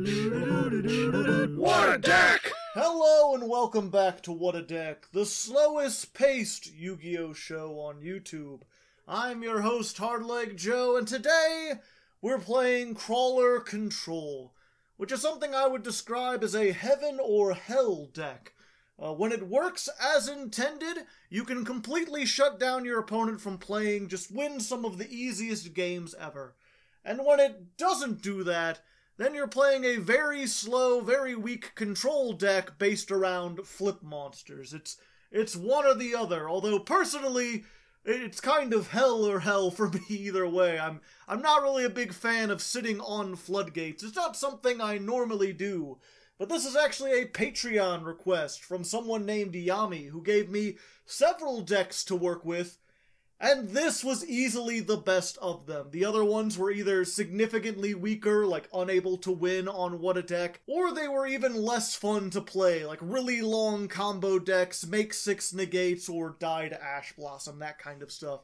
What a deck! Hello and welcome back to What a Deck, the slowest paced Yu-Gi-Oh show on YouTube. I'm your host, Hardleg Joe, and today we're playing Krawler Control, which is something I would describe as a heaven or hell deck. When it works as intended, you can completely shut down your opponent from playing, just win some of the easiest games ever. And when it doesn't do that, then you're playing a very slow, very weak control deck based around flip monsters. It's one or the other, although personally, it's kind of hell or hell for me either way. I'm not really a big fan of sitting on floodgates. It's not something I normally do. But this is actually a Patreon request from someone named Yami, who gave me several decks to work with, and this was easily the best of them. The other ones were either significantly weaker, like unable to win on What a Deck, or they were even less fun to play, like really long combo decks, make 6 negates, or die to Ash Blossom, that kind of stuff.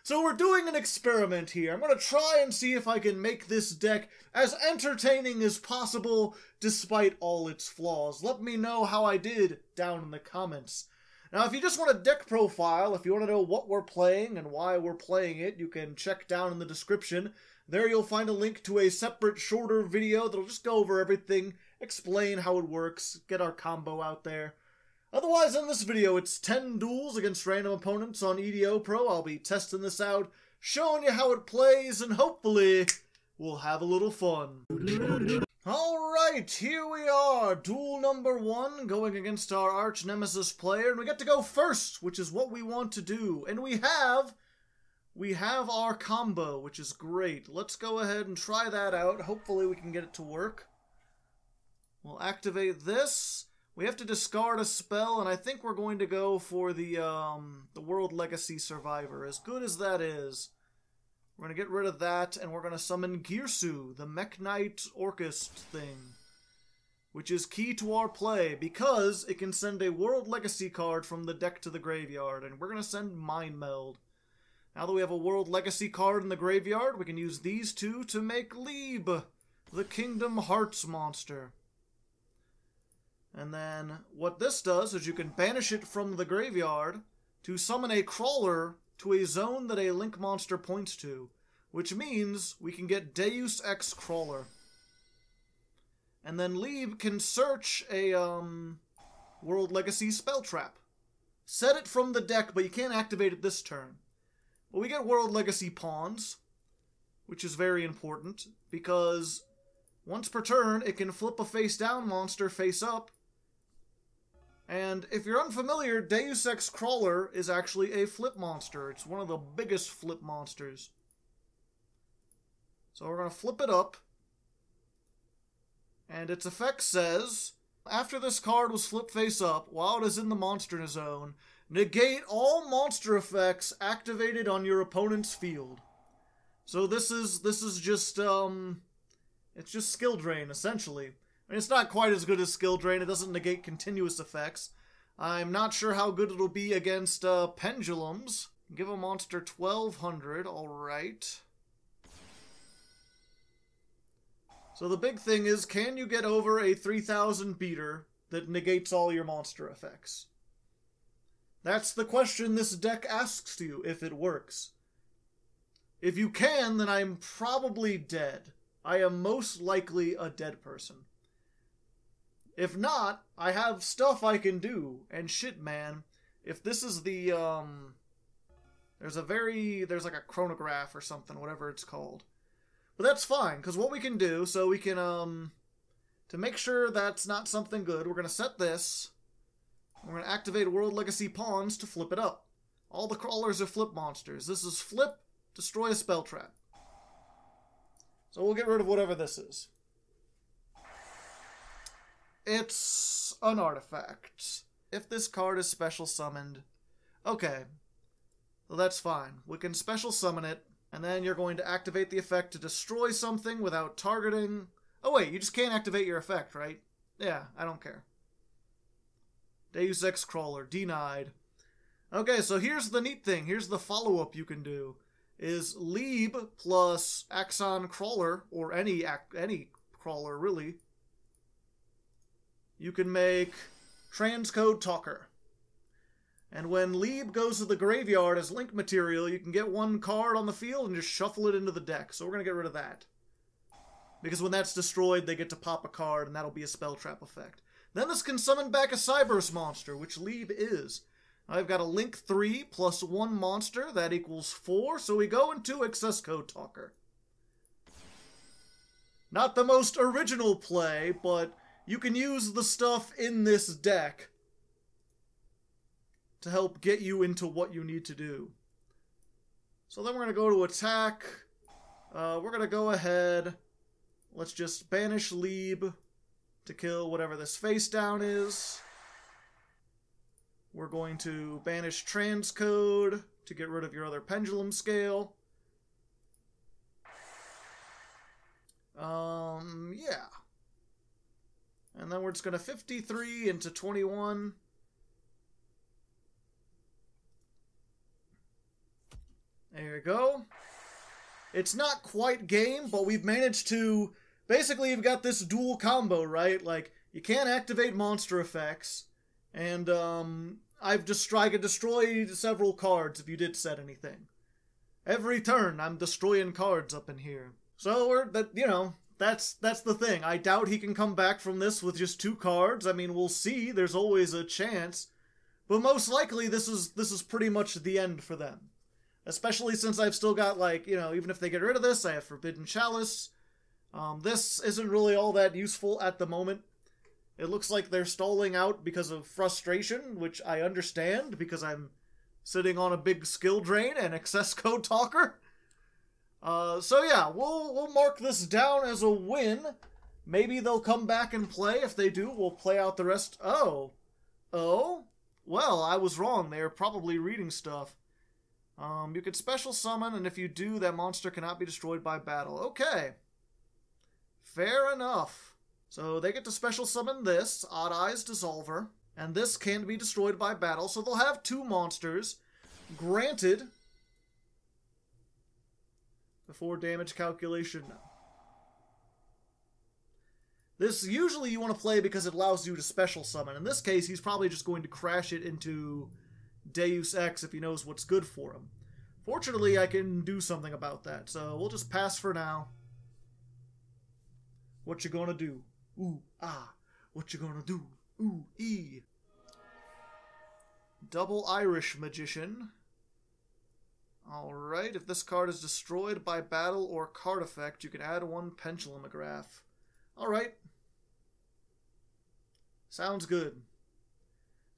So we're doing an experiment here. I'm going to try and see if I can make this deck as entertaining as possible despite all its flaws. Let me know how I did down in the comments. Now, if you just want a deck profile, if you want to know what we're playing and why we're playing it, you can check down in the description. There you'll find a link to a separate, shorter video that'll just go over everything, explain how it works, get our combo out there. Otherwise, in this video, it's 10 duels against random opponents on YGOPro. I'll be testing this out, showing you how it plays, and hopefully, we'll have a little fun. Alright, here we are, Duel Number One, going against our arch-nemesis player, and we get to go first, which is what we want to do. And we have our combo, which is great. Let's go ahead and try that out. Hopefully we can get it to work. We'll activate this. We have to discard a spell, and I think we're going to go for the World Legacy Survivor. As good as that is, we're going to get rid of that, and we're going to summon Girsu, the Mech Knight Orchest thing, which is key to our play, because it can send a World Legacy card from the deck to the graveyard, and we're going to send Mind Meld. Now that we have a World Legacy card in the graveyard, we can use these two to make Lieb, the Kingdom Hearts monster. And then what this does is you can banish it from the graveyard to summon a Krawler to a zone that a Link monster points to, which means we can get Deus-X Krawler. And then Lieb can search a World Legacy spell trap. Set it from the deck, but you can't activate it this turn. But we get World Legacy pawns, which is very important, because once per turn, it can flip a face-down monster face-up. And if you're unfamiliar, Deus-X Krawler is actually a flip monster. It's one of the biggest flip monsters. So we're going to flip it up. And its effect says, after this card was flipped face up, while it is in the monster zone, negate all monster effects activated on your opponent's field. So this is just, it's just skill drain, essentially. I mean, it's not quite as good as skill drain. It doesn't negate continuous effects. I'm not sure how good it'll be against pendulums. Give a monster 1200, alright. So the big thing is, can you get over a 3000 beater that negates all your monster effects? That's the question this deck asks you, if it works. If you can, then I'm probably dead. I am most likely a dead person. If not, I have stuff I can do, and shit, man, if this is the, there's like a chronograph or something, whatever it's called. But that's fine, because what we can do, so we can, to make sure that's not something good, we're going to set this, we're going to activate World Legacy Pawns to flip it up. All the Krawlers are flip monsters. This is flip, destroy a spell trap. So we'll get rid of whatever this is. It's an artifact. If this card is special summoned, okay, well that's fine. We can special summon it, and then you're going to activate the effect to destroy something without targeting. Oh wait, you just can't activate your effect, right? Yeah, I don't care. Deus-X Krawler, denied. Okay, so here's the neat thing. Here's the follow-up you can do. Is Lieb plus Accesscode Krawler, or any Krawler really, you can make Transcode Talker. And when Lieb goes to the graveyard as link material, you can get one card on the field and just shuffle it into the deck. So we're going to get rid of that. Because when that's destroyed, they get to pop a card, and that'll be a spell trap effect. Then this can summon back a Cyberse monster, which Lieb is. I've got a link 3 plus 1 monster, that equals 4, so we go into Accesscode Talker. Not the most original play, but you can use the stuff in this deck to help get you into what you need to do. So then we're going to go to attack. We're going to go ahead. Let's just banish Lieb to kill whatever this face down is. We're going to banish Transcode to get rid of your other pendulum scale. Yeah. And then we're just going to 53 into 21. There you go. It's not quite game, but we've managed to... Basically, you've got this dual combo, right? Like, you can't activate monster effects, and I can destroy several cards if you did set anything. Every turn, I'm destroying cards up in here. So, that's the thing. I doubt he can come back from this with just 2 cards. I mean, we'll see. There's always a chance. But most likely, this is pretty much the end for them. Especially since I've still got, like, even if they get rid of this, I have Forbidden Chalice. This isn't really all that useful at the moment. It looks like they're stalling out because of frustration, which I understand, because I'm sitting on a big skill drain and Accesscode Talker. So yeah, we'll mark this down as a win. Maybe they'll come back and play. If they do, we'll play out the rest. Oh? Well, I was wrong. They are probably reading stuff. You could special summon, and if you do, that monster cannot be destroyed by battle. Okay. Fair enough. So they get to special summon this, Odd Eyes Dissolver, and this can't be destroyed by battle, so they'll have 2 monsters. Granted, before damage calculation. This usually you want to play because it allows you to special summon. In this case, he's probably just going to crash it into Deus-X if he knows what's good for him. Fortunately, I can do something about that, so we'll just pass for now. What you gonna do? Ooh, ah. What you gonna do? Ooh, ee. Double Irish Magician. Alright, if this card is destroyed by battle or card effect, you can add 1 Pendulumograph. Alright. Sounds good.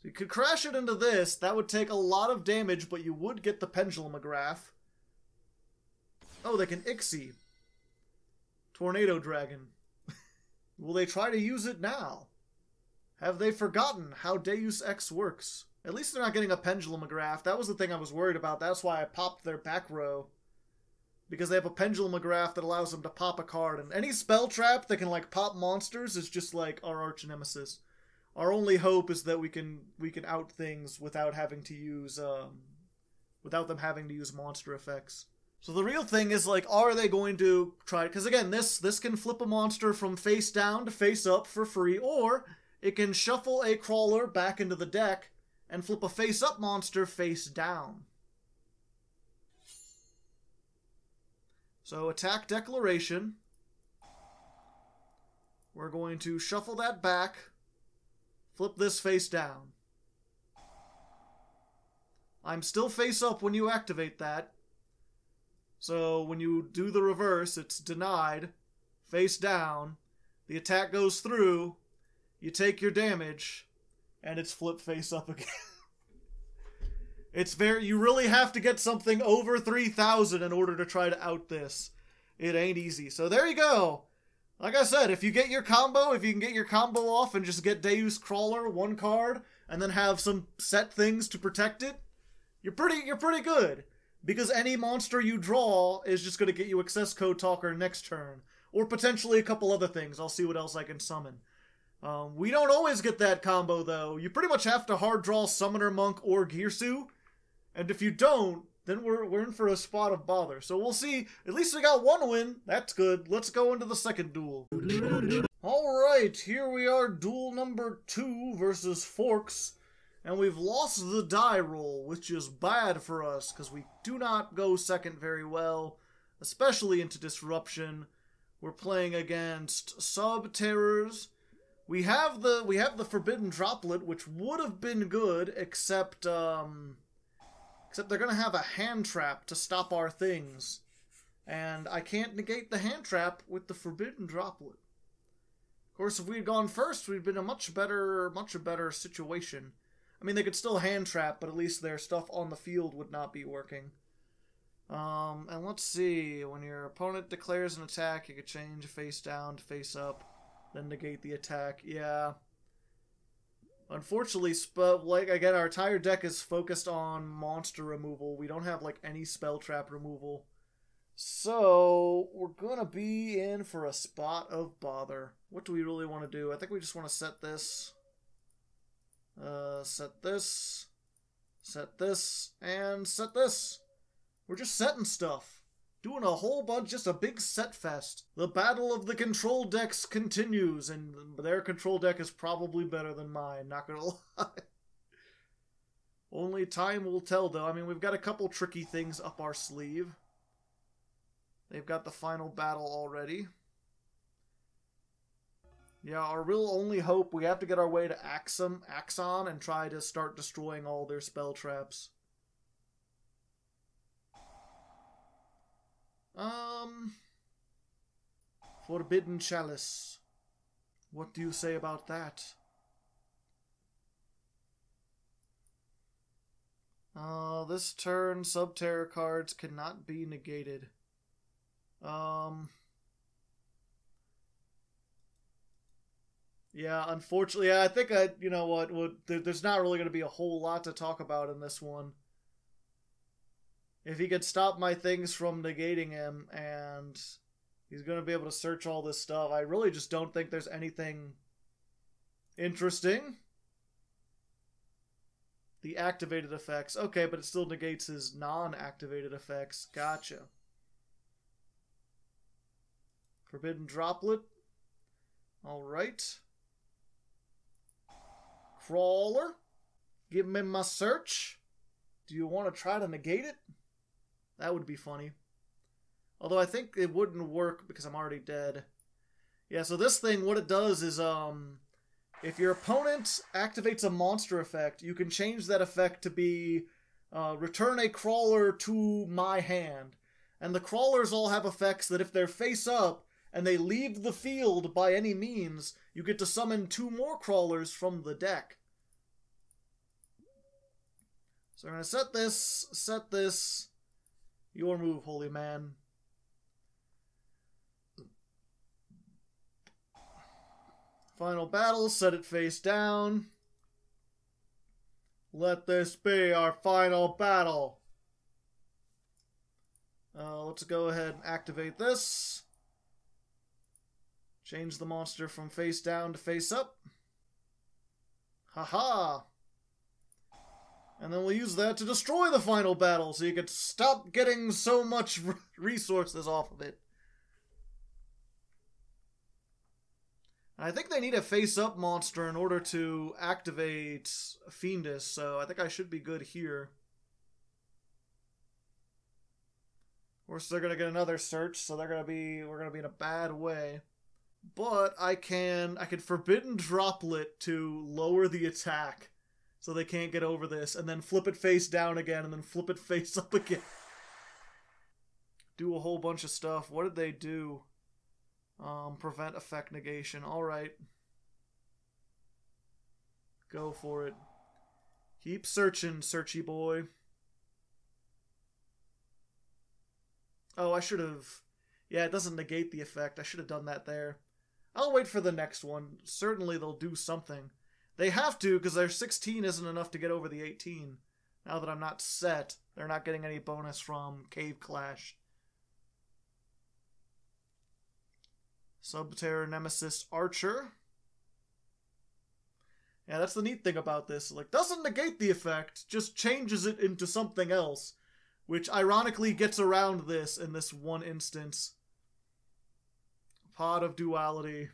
So you could crash it into this. That would take a lot of damage, but you would get the Pendulumograph. Oh, they can Ixie. Tornado Dragon. Will they try to use it now? Have they forgotten how Deus-X works? At least they're not getting a Pendulumograph. That was the thing I was worried about. That's why I popped their back row. Because they have a Pendulumograph that allows them to pop a card. And any spell trap that can, like, pop monsters is just, like, our arch nemesis. Our only hope is that we can out things without having to use, without them having to use monster effects. So the real thing is, like, are they going to try... Because, again, this can flip a monster from face down to face up for free, or it can shuffle a Krawler back into the deck and flip a face-up monster face down. So, attack declaration. We're going to shuffle that back, flip this face down. I'm still face up when you activate that. So when you do the reverse, it's denied, face down, the attack goes through, you take your damage, and it's flip face up again. You really have to get something over 3,000 in order to try to out this. It ain't easy. So there you go. Like I said, if you can get your combo off and just get Deus Krawler, 1 card, and then have some set things to protect it, you're pretty good. Because any monster you draw is just going to get you Accesscode Talker next turn. Or potentially a couple other things. I'll see what else I can summon. We don't always get that combo, though. You pretty much have to hard draw Summoner Monk or Girsu. And if you don't, then we're in for a spot of bother. So we'll see. At least we got 1 win. That's good. Let's go into the second duel. Alright. Alright, here we are, duel number 2 versus Forks. And we've lost the die roll, which is bad for us, because we do not go second very well, especially into Disruption. We're playing against Sub-Terrors. We have the Forbidden Droplet, which would have been good, except they're going to have a hand trap to stop our things. And I can't negate the hand trap with the Forbidden Droplet. Of course, if we had gone first, we'd been in a much better situation. I mean, they could still hand trap, but at least their stuff on the field would not be working. And let's see, when your opponent declares an attack, you could change face down to face up, then negate the attack. Yeah. Unfortunately, again, our entire deck is focused on monster removal. We don't have, any spell trap removal. So, we're gonna be in for a spot of bother. What do we really want to do? I think we just want to set this. Set this, and set this. We're just setting stuff. Doing a whole bunch, just a big set fest. The battle of the control decks continues, and their control deck is probably better than mine, not gonna lie. Only time will tell, though. I mean, we've got a couple tricky things up our sleeve. They've got the final battle already. Yeah, our real only hope, we have to get our way to Axon and try to start destroying all their spell traps. Forbidden Chalice. What do you say about that? This turn, Sub-Terror cards cannot be negated. Yeah, unfortunately, I think you know what, there's not really going to be a whole lot to talk about in this one. If he could stop my things from negating him, and he's going to be able to search all this stuff, I really just don't think there's anything interesting. The activated effects. Okay, but it still negates his non-activated effects. Gotcha. Forbidden Droplet. Alright. Krawler. Give me my search. Do you want to try to negate it? That would be funny. Although I think it wouldn't work because I'm already dead. Yeah, so this thing, what it does is, if your opponent activates a monster effect, you can change that effect to be, return a Krawler to my hand. And the Krawlers all have effects that if they're face up, and they leave the field by any means, you get to summon 2 more Krawlers from the deck. So we're going to set this. Your move, holy man. Final battle, set it face down. Let this be our final battle. Let's go ahead and activate this. Change the monster from face down to face up. Haha! And then we'll use that to destroy the final battle so you can stop getting so much resources off of it. I think they need a face-up monster in order to activate Fiendus, so I think I should be good here. Of course, they're gonna get another search, so we're gonna be in a bad way. But I can Forbidden Droplet to lower the attack so they can't get over this, and then flip it face down again, and then flip it face up again. Do a whole bunch of stuff. What did they do? Prevent effect negation. Alright. Go for it. Keep searching, searchy boy. Oh, I should have... Yeah, it doesn't negate the effect. I should have done that there. I'll wait for the next one. Certainly they'll do something. They have to, because their 16 isn't enough to get over the 18. Now that I'm not set, they're not getting any bonus from Cave Clash. Sub-Terror Nemesis Archer. Yeah, that's the neat thing about this. Doesn't negate the effect, just changes it into something else. Which ironically gets around this in this one instance. Pod of Duality.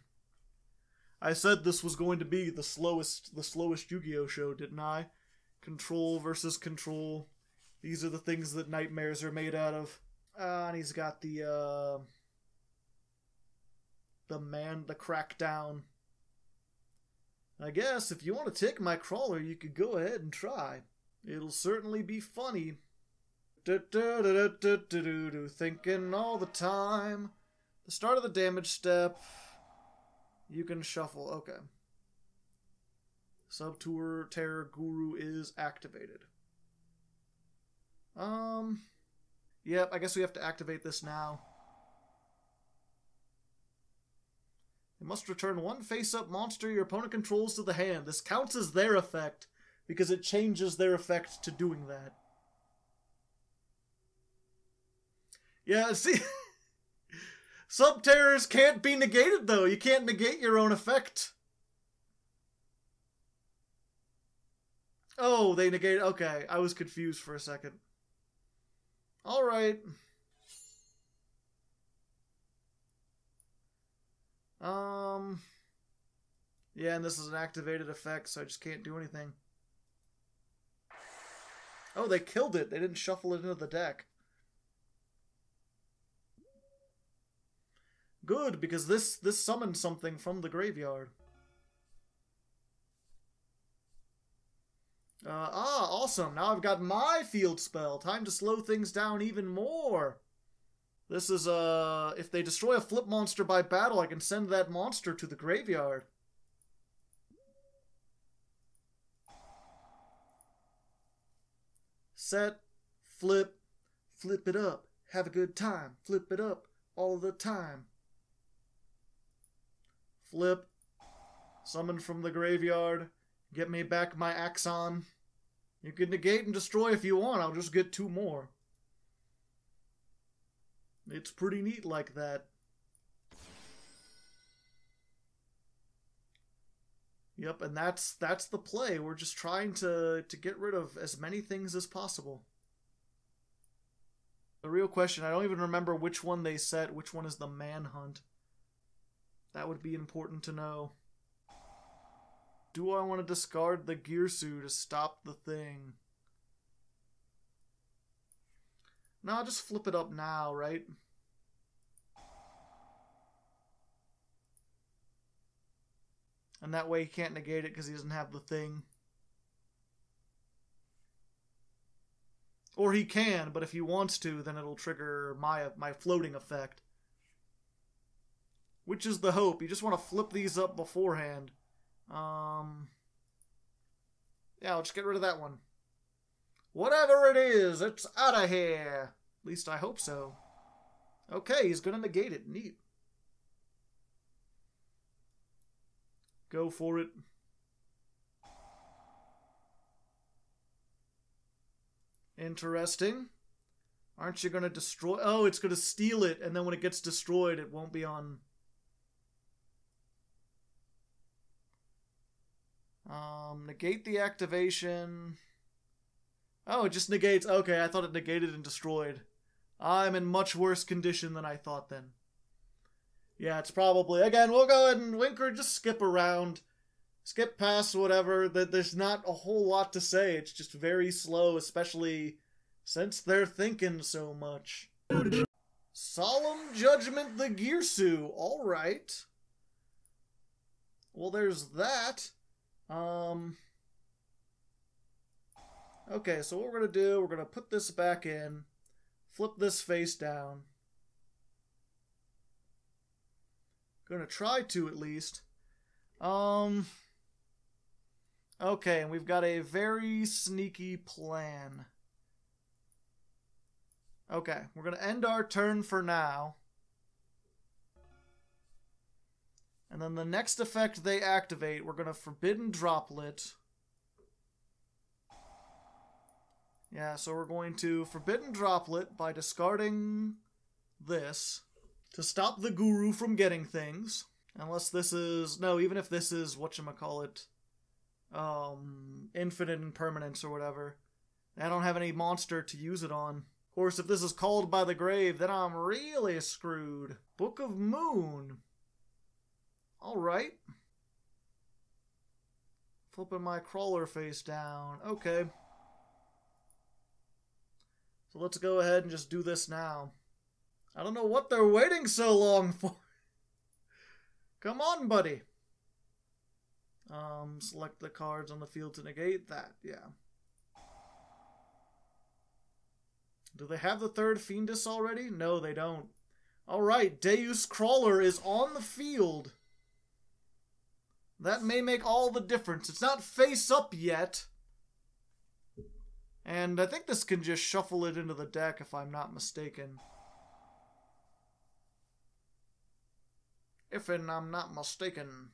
I said this was going to be the slowest Yu-Gi-Oh show, didn't I? Control versus control. These are the things that nightmares are made out of. And he's got the crackdown. I guess if you want to take my Krawler, you could go ahead and try. It'll certainly be funny. Thinking all the time. The start of the damage step. You can shuffle. Okay. Subtour Terror Guru is activated. Yep, I guess we have to activate this now. You must return one face-up monster your opponent controls to the hand. This counts as their effect, because it changes their effect to doing that. Yeah, see... Sub-terrors can't be negated, though. You can't negate your own effect. Oh, they negated... Okay, I was confused for a second. Alright. Yeah, and this is an activated effect, so I just can't do anything. Oh, they killed it. They didn't shuffle it into the deck. Good, because this summoned something from the graveyard. Awesome. Now I've got my field spell. Time to slow things down even more. This is, if they destroy a flip monster by battle, I can send that monster to the graveyard. Set, flip it up. Have a good time. Flip it up all the time. Flip. Summon from the graveyard. Get me back my Axon. You can negate and destroy if you want. I'll just get 2 more. It's pretty neat like that. Yep, and that's the play. We're just trying to get rid of as many things as possible. The real question, I don't even remember which one they set, which one is the manhunt. That would be important to know. Do I want to discard the Girsu to stop the thing? No, I'll just flip it up now, right? And that way he can't negate it because he doesn't have the thing. Or he can, but if he wants to, then it'll trigger my floating effect. Which is the hope. You just want to flip these up beforehand. Yeah, I'll just get rid of that one. Whatever it is, it's out of here. At least I hope so. Okay, he's gonna negate it. Neat. Go for it. Interesting. Aren't you gonna destroy... Oh, it's gonna steal it, and then when it gets destroyed, it won't be on... negate the activation. Oh, it just negates. Okay, I thought it negated and destroyed. I'm in much worse condition than I thought then. Yeah, it's probably... Again, we'll go ahead and Wyncrer, just skip around. Skip past whatever. There's not a whole lot to say. It's just very slow, especially since they're thinking so much. Solemn Judgment the Girsu. Alright. Well, there's that. Okay, so what we're going to do, we're going to put this back in, flip this face down. Going to try to, at least. Okay, and we've got a very sneaky plan. Okay, we're going to end our turn for now. And then the next effect they activate, we're going to Forbidden Droplet. Yeah, so we're going to Forbidden Droplet by discarding this to stop the Guru from getting things. Unless this is... No, even if this is, whatchamacallit, infinite impermanence or whatever. I don't have any monster to use it on. Of course, if this is called by the grave, then I'm really screwed. Book of Moon. Alright. Flipping my Krawler face down. Okay. So let's go ahead and just do this now. I don't know what they're waiting so long for. Come on, buddy. Select the cards on the field to negate that. Yeah. Do they have the third Fiendus already? No, they don't. Alright, Deus-X Krawler is on the field. That may make all the difference. It's not face up yet. And I think this can just shuffle it into the deck if I'm not mistaken. If I'm not mistaken.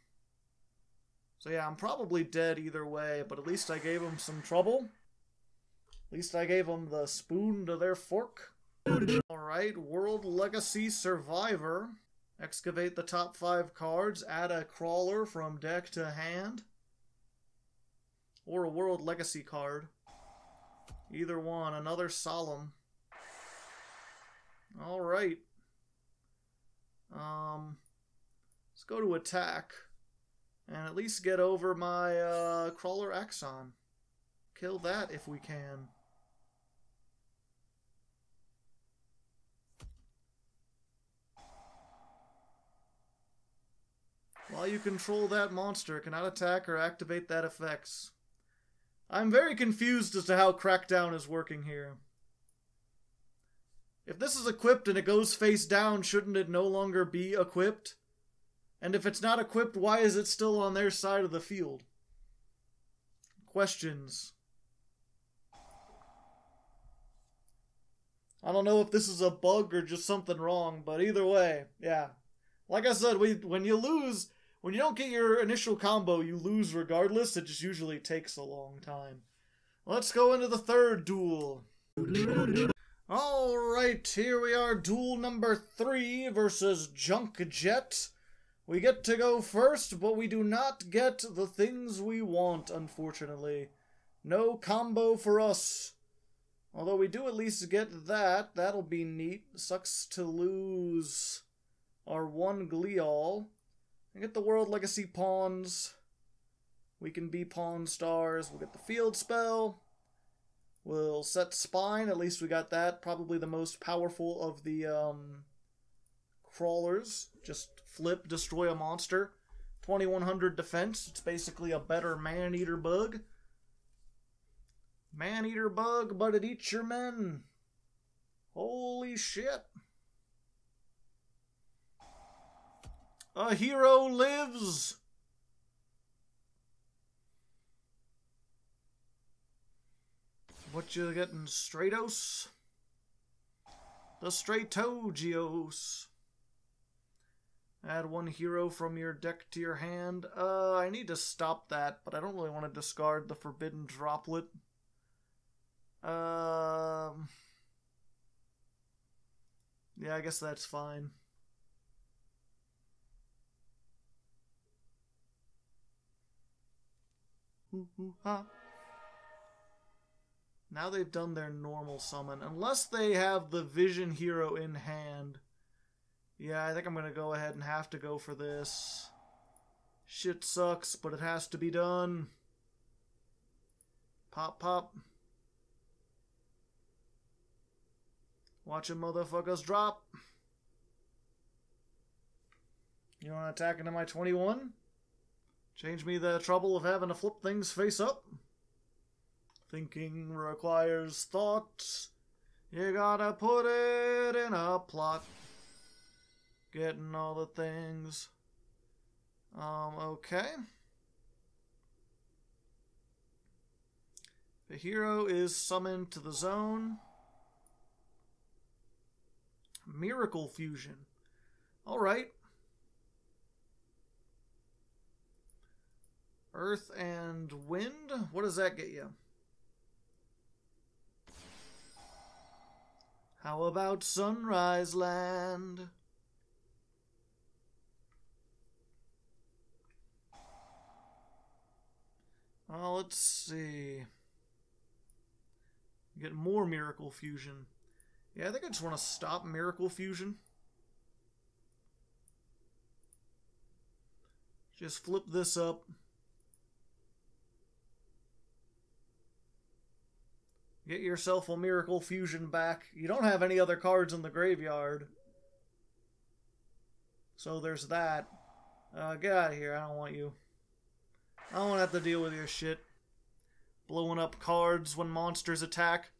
So yeah, I'm probably dead either way, but at least I gave them some trouble. At least I gave them the spoon to their fork. Alright, World Legacy Survivor. Excavate the top 5 cards, add a Krawler from deck to hand. Or a World Legacy card. Either one, another Solemn. Alright. Let's go to attack. And at least get over my Krawler Axon. Kill that if we can. While you control that monster, cannot attack or activate that effects. I'm very confused as to how Crackdown is working here. If this is equipped and it goes face down, shouldn't it no longer be equipped? And if it's not equipped, why is it still on their side of the field? Questions. I don't know if this is a bug or just something wrong, but either way, yeah. Like I said, when you lose, when you don't get your initial combo, you lose regardless. It just usually takes a long time. Let's go into the third duel. Alright, here we are, duel number 3 versus Junk Jet. We get to go first, but we do not get the things we want, unfortunately. No combo for us. Although we do at least get that. That'll be neat. Sucks to lose our one Glial. And get the World Legacy Pawns. We can be Pawn Stars. We'll get the Field Spell. We'll set Spine. At least we got that. Probably the most powerful of the Krawlers. Just flip, destroy a monster. 2100 defense. It's basically a better Man-Eater Bug. Man-Eater Bug, but it eats your men. Holy shit. A hero lives. What you getting, Stratos? The Stratogios. Add one hero from your deck to your hand. I need to stop that, but I don't really want to discard the Forbidden Droplet. Yeah, I guess that's fine. Now they've done their normal summon. Unless they have the Vision Hero in hand. Yeah, I think I'm going to go ahead and have to go for this. Shit sucks, but it has to be done. Pop, pop. Watching motherfuckers drop. You want to attack into my 21? Change me the trouble of having to flip things face up. Thinking requires thought. You gotta put it in a plot. Getting all the things. Okay. The hero is summoned to the zone. Miracle Fusion. Alright. Earth and Wind? What does that get you? How about Sunrise Land? Let's see. Get more Miracle Fusion. Yeah, I think I just want to stop Miracle Fusion. Just flip this up. Get yourself a Miracle Fusion back. You don't have any other cards in the graveyard. So there's that. Get out of here. I don't want you. I don't want to have to deal with your shit. Blowing up cards when monsters attack.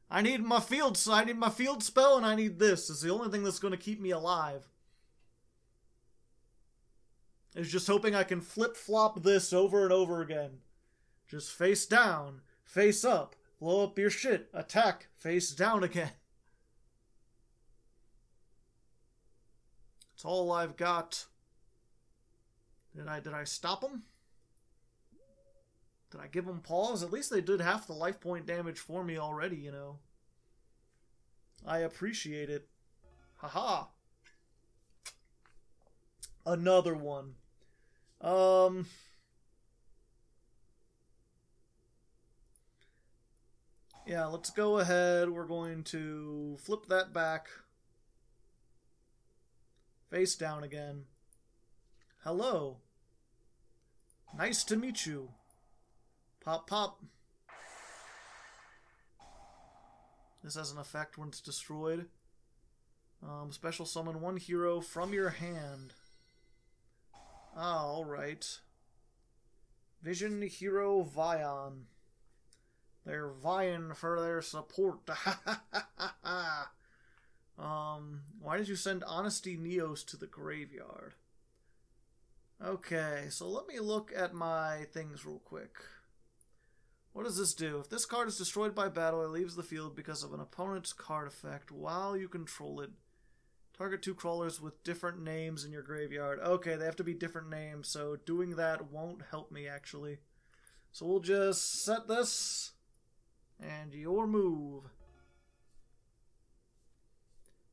I need my field spell, and I need this. It's the only thing that's going to keep me alive. Is just hoping I can flip-flop this over and over again. Just face down, face up, blow up your shit, attack, face down again. That's all I've got. Did I stop them? Did I give them pause? At least they did half the life point damage for me already, you know. I appreciate it. Haha. Another one. Yeah, let's go ahead. We're going to flip that back. Face down again. Hello. Nice to meet you. Pop, pop. This has an effect when it's destroyed. Special summon one hero from your hand. Ah, alright. Vision Hero Vion. They're vying for their support. Why did you send Honesty Neos to the graveyard? Okay, so let me look at my things real quick. What does this do? If this card is destroyed by battle, it leaves the field because of an opponent's card effect while you control it. Target 2 crawlers with different names in your graveyard. Okay, they have to be different names, so doing that won't help me, actually. So we'll just set this, and your move.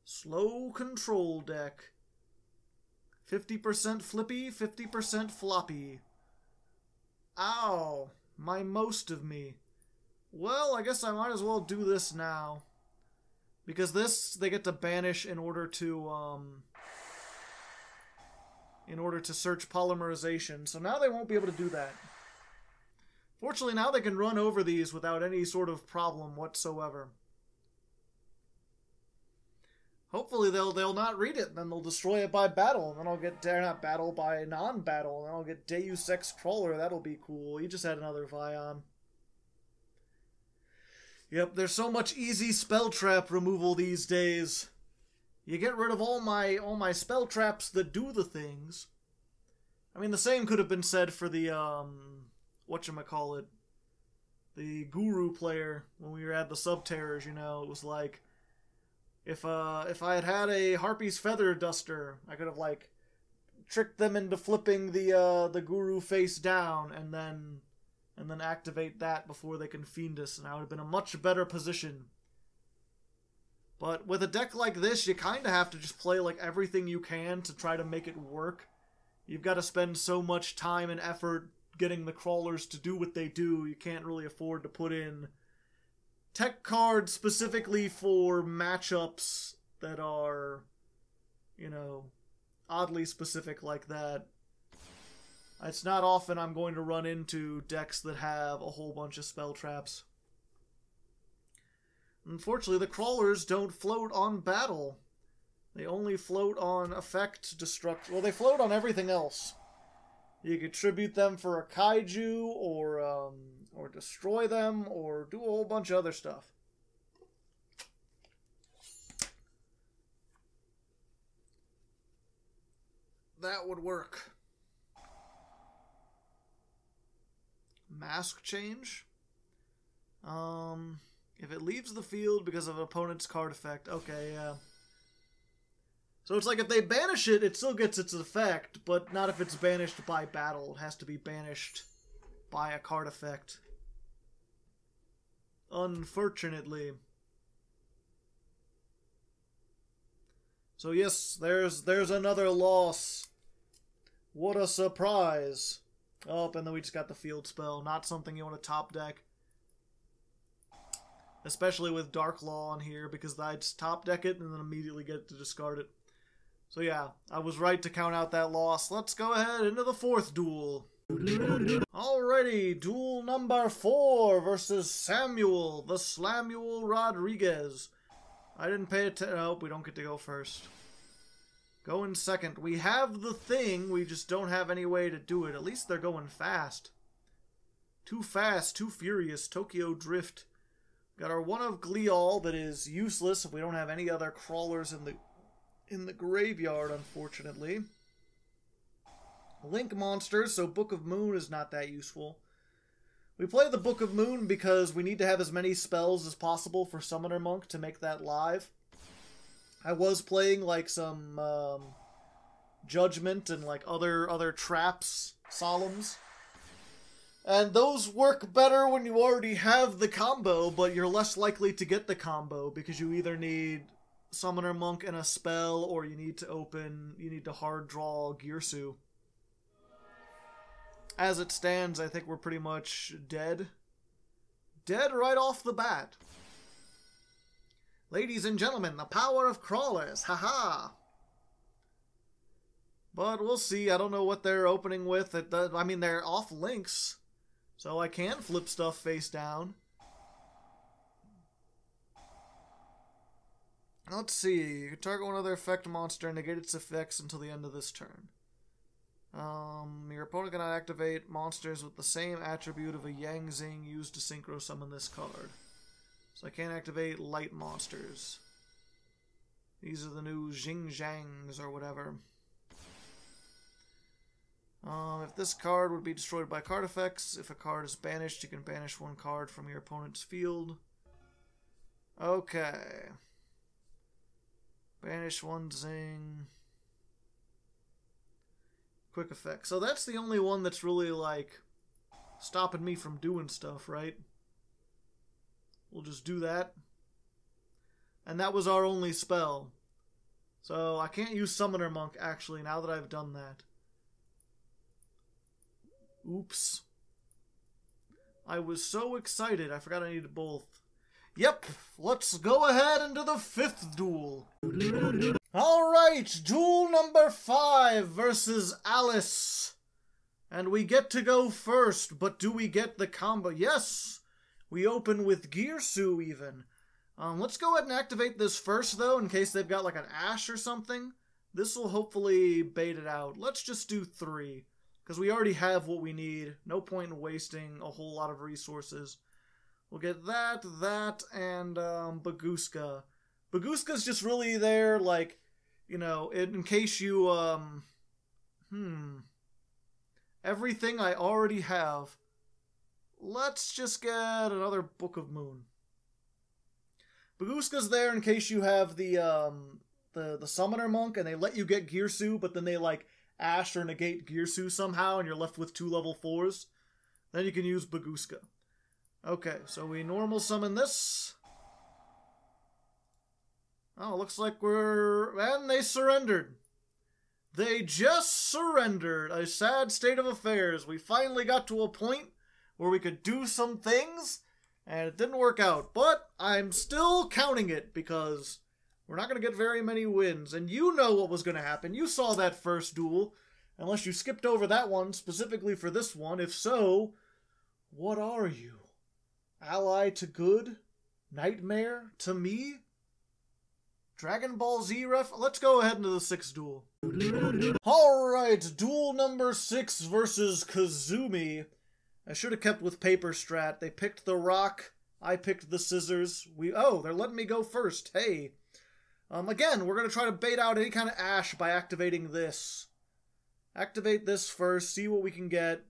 Slow control deck. 50% flippy, 50% floppy. Ow, my most of me. Well, I guess I might as well do this now. Because this, they get to banish in order to search polymerization. So now they won't be able to do that. Fortunately, now they can run over these without any sort of problem whatsoever. Hopefully they'll not read it, and then they'll destroy it by battle, and then I'll get, not battle, by non-battle, and then I'll get Deus-X Krawler. That'll be cool. You just had another Vion. Yep, there's so much easy spell trap removal these days. You get rid of all my spell traps that do the things. I mean, the same could have been said for the whatchamacallit, the Guru player when we were at the Sub-Terrors, you know. It was like, if I had had a Harpy's Feather Duster, I could have, like, tricked them into flipping the Guru face down and then activate that before they can Fiend us, and I would have been in a much better position. But with a deck like this, you kind of have to just play like everything you can to try to make it work. You've got to spend so much time and effort getting the crawlers to do what they do, you can't really afford to put in tech cards specifically for matchups that are, you know, oddly specific like that. It's not often I'm going to run into decks that have a whole bunch of spell traps. Unfortunately, the crawlers don't float on battle. They only float on effect destruct. Well, they float on everything else. You could tribute them for a kaiju, or destroy them, or do a whole bunch of other stuff. That would work. Mask change. If it leaves the field because of an opponent's card effect. Okay, yeah. So it's like if they banish it, it still gets its effect, but not if it's banished by battle. It has to be banished by a card effect. Unfortunately. So yes, there's another loss. What a surprise. Oh, and then we just got the field spell. Not something you want to top deck. Especially with Dark Law on here, because I just top deck it and then immediately get to discard it. So yeah, I was right to count out that loss. Let's go ahead into the fourth duel. Alrighty, duel number 4 versus Samuel, the Slamuel Rodriguez. I didn't pay attention. Nope, we don't get to go first. Go in second. We have the thing, we just don't have any way to do it. At least they're going fast. Too fast, too furious. Tokyo Drift. Got our one of Glial that is useless if we don't have any other crawlers in the graveyard, unfortunately. Link monsters, so Book of Moon is not that useful. We play the Book of Moon because we need to have as many spells as possible for Summoner Monk to make that live. I was playing like some Judgment and like other traps, Solemns. And those work better when you already have the combo, but you're less likely to get the combo because you either need Summoner Monk and a spell, or you need to hard draw Girsu. As it stands, I think we're pretty much dead. Dead right off the bat. Ladies and gentlemen, the power of crawlers, haha! But we'll see, I don't know what they're opening with. I mean, they're off links, so I can flip stuff face down. Let's see, you can target one other effect monster and negate its effects until the end of this turn. Your opponent cannot activate monsters with the same attribute of a Yang Zing used to synchro summon this card. So I can't activate light monsters. These are the new Jing Zhangs or whatever. If this card would be destroyed by card effects, if a card is banished, you can banish one card from your opponent's field. Okay. Banish one Zing. Quick effect. So that's the only one that's really, like, stopping me from doing stuff, right? We'll just do that. And that was our only spell. So I can't use Summoner Monk, actually, now that I've done that. Oops. I was so excited, I forgot I needed both. Yep, let's go ahead into the 5th duel. Alright, duel number 5 versus Alice. And we get to go first, but do we get the combo? Yes! We open with Girsu even. Let's go ahead and activate this first though, in case they've got like an Ash or something. This will hopefully bait it out. Let's just do 3, because we already have what we need. No point in wasting a whole lot of resources. We'll get that, and Baguska. Baguska's just really there, like, you know, in case you, everything I already have. Let's just get another Book of Moon. Baguska's there in case you have the Summoner Monk, and they let you get Girsu, but then they, like, Ash or negate Girsu somehow, and you're left with 2 level 4s. Then you can use Baguska. Okay, so we normal summon this. Oh, looks like and they surrendered. They just surrendered. A sad state of affairs. We finally got to a point where we could do some things, and it didn't work out. But I'm still counting it, because we're not going to get very many wins. And you know what was going to happen. You saw that first duel, unless you skipped over that one specifically for this one. If so, what are you? Ally to good? Nightmare to me? Dragon Ball Z ref? Let's go ahead into the 6th duel. Alright, duel number 6 versus Kazumi. I should have kept with paper strat. They picked the rock, I picked the scissors. Oh, they're letting me go first. Hey. Again, we're going to try to bait out any kind of Ash by activating this. Activate this first, see what we can get.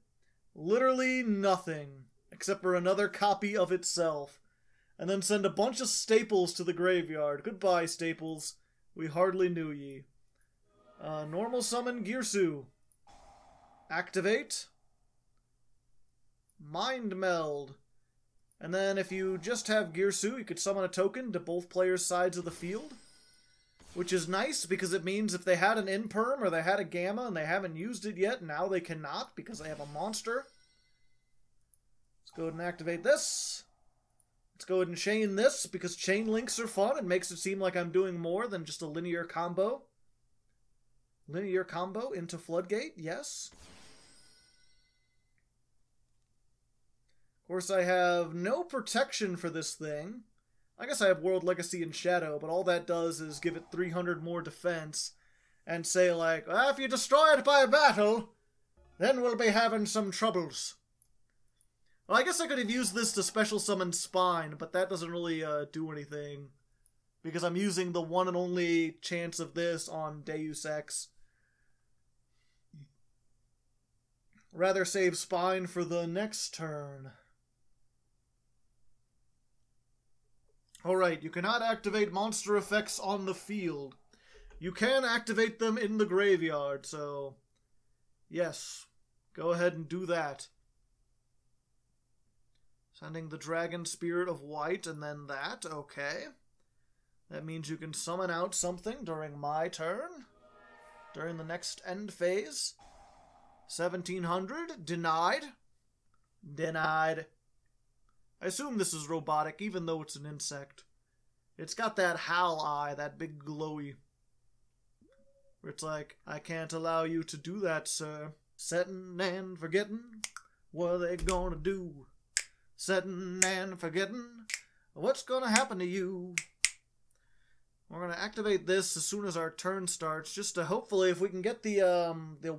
Literally nothing. Except for another copy of itself. And then send a bunch of staples to the graveyard. Goodbye, staples. We hardly knew ye. Normal summon Girsu. Activate. Mind Meld. And then if you just have Girsu, you could summon a token to both players' sides of the field. Which is nice, because it means if they had an Imperm or they had a Gamma and they haven't used it yet, now they cannot because they have a monster. Let's go ahead and activate this. Let's go ahead and chain this, because chain links are fun. It makes it seem like I'm doing more than just a linear combo. Linear combo into Floodgate, yes. Of course, I have no protection for this thing. I guess I have World Legacy and Shadow, but all that does is give it 300 more defense and say, like, well, if you destroy it by battle, then we'll be having some troubles. Well, I guess I could have used this to special summon Spine, but that doesn't really do anything, because I'm using the one and only chance of this on Deus-X. Rather save Spine for the next turn. Alright, you cannot activate monster effects on the field. You can activate them in the graveyard, so yes, go ahead and do that. Sending the Dragon Spirit of White and then that, okay. That means you can summon out something during my turn, during the next end phase. 1700, denied. Denied. I assume this is robotic, even though it's an insect. It's got that howl eye, that big glowy. Where it's like, I can't allow you to do that, sir. Setting and forgetting, what are they gonna do? Setting and forgetting, what's gonna happen to you? We're gonna activate this as soon as our turn starts, just to hopefully, if we can get the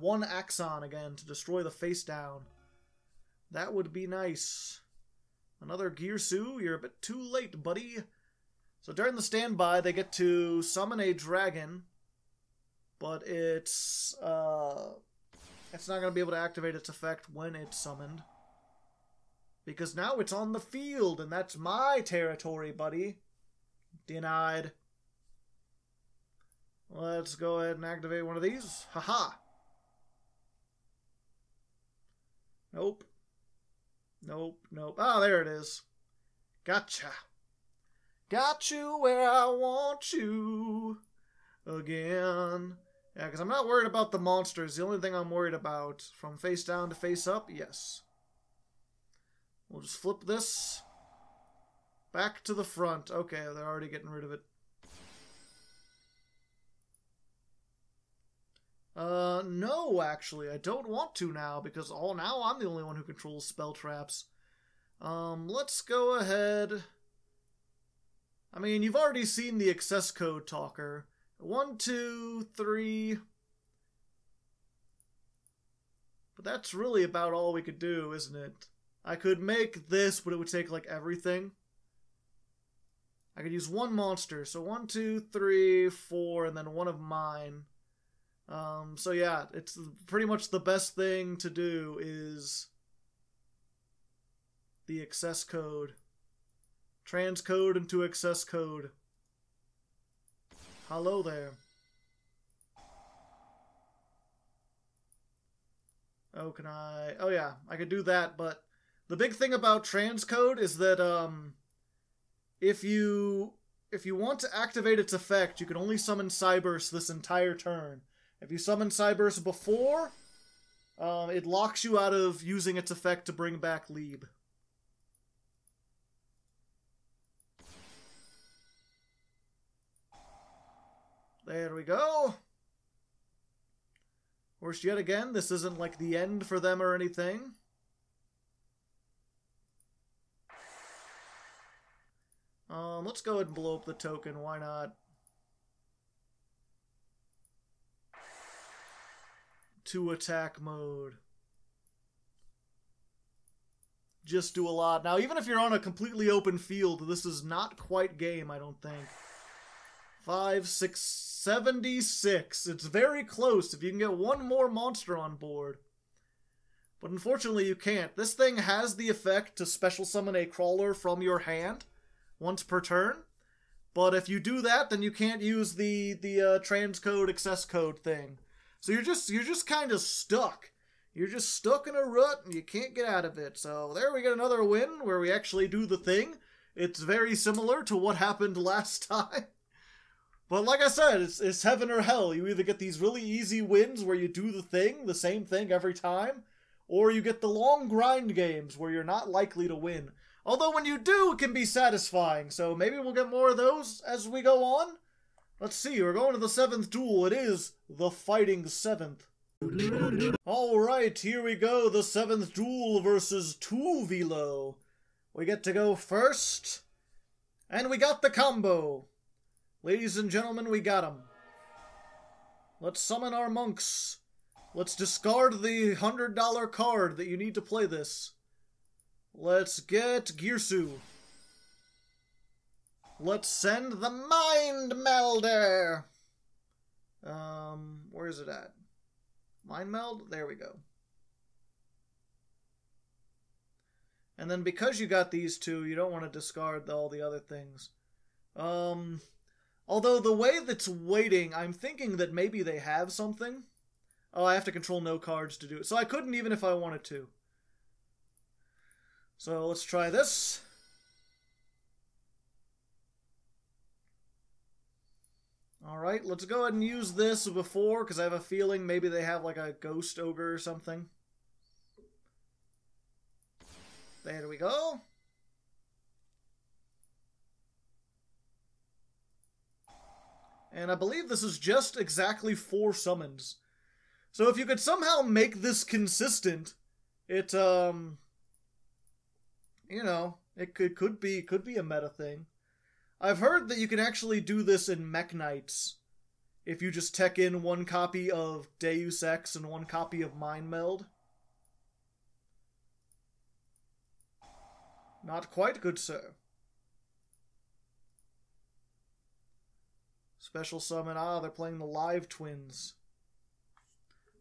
one Axon again to destroy the face down. That would be nice. Another Gearsu, you're a bit too late, buddy. So during the standby, they get to summon a dragon, but it's not going to be able to activate its effect when it's summoned. Because now it's on the field, and that's my territory, buddy. Denied. Let's go ahead and activate one of these. Haha. Nope. Nope, nope. Ah, there it is. Gotcha. Got you where I want you again. Yeah, because I'm not worried about the monsters. The only thing I'm worried about, from face down to face up, yes. We'll just flip this back to the front. Okay, they're already getting rid of it. No, actually, I don't want to now, because now I'm the only one who controls spell traps. Let's go ahead. I mean, you've already seen the Accesscode talker. 1, 2, 3. But that's really about all we could do, isn't it? I could make this, but it would take, like, everything. I could use one monster, so 1, 2, 3, 4, and then one of mine. So yeah, it's pretty much the best thing to do is the Accesscode. Transcode into Accesscode. Hello there. Oh, can I? Oh yeah, I could do that, but the big thing about transcode is that if you want to activate its effect, you can only summon Cyburst this entire turn. If you summon Cyburst before, it locks you out of using its effect to bring back Lieb. There we go. Of course, yet again, this isn't like the end for them or anything. Let's go ahead and blow up the token, why not? To attack mode. Just do a lot. Now, even if you're on a completely open field, this is not quite game, I don't think. 5, 6, 76. It's very close if you can get one more monster on board. But unfortunately, you can't. This thing has the effect to special summon a Krawler from your hand once per turn. But if you do that, then you can't use the transcode accesscode thing. So you're just kind of stuck. You're just stuck in a rut and you can't get out of it. So there we get another win where we actually do the thing. It's very similar to what happened last time. But like I said, it's heaven or hell. You either get these really easy wins where you do the same thing every time, or you get the long grind games where you're not likely to win. Although when you do, it can be satisfying. So maybe we'll get more of those as we go on. Let's see, we're going to the 7th duel. It is the Fighting 7th. Alright, here we go, the 7th duel versus 2 Velo. We get to go first, and we got the combo. Ladies and gentlemen, we got him. Let's summon our monks. Let's discard the $100 card that you need to play this. Let's get Girsu. Let's send the Mind Melder. Where is it at? Mind Meld? There we go. And then because you got these two, you don't want to discard all the other things. Although the way that's waiting, I'm thinking that maybe they have something. Oh, I have to control no cards to do it. So I couldn't even if I wanted to. So let's try this. Alright, let's go ahead and use this before, because I have a feeling maybe they have like a Ghost Ogre or something. There we go. And I believe this is just exactly 4 summons. So if you could somehow make this consistent, it, you know, it could be a meta thing. I've heard that you can actually do this in Mech Knights if you just tech in 1 copy of Deus Ex and 1 copy of Mind Meld. Not quite, good sir. Special summon, they're playing the Live Twins.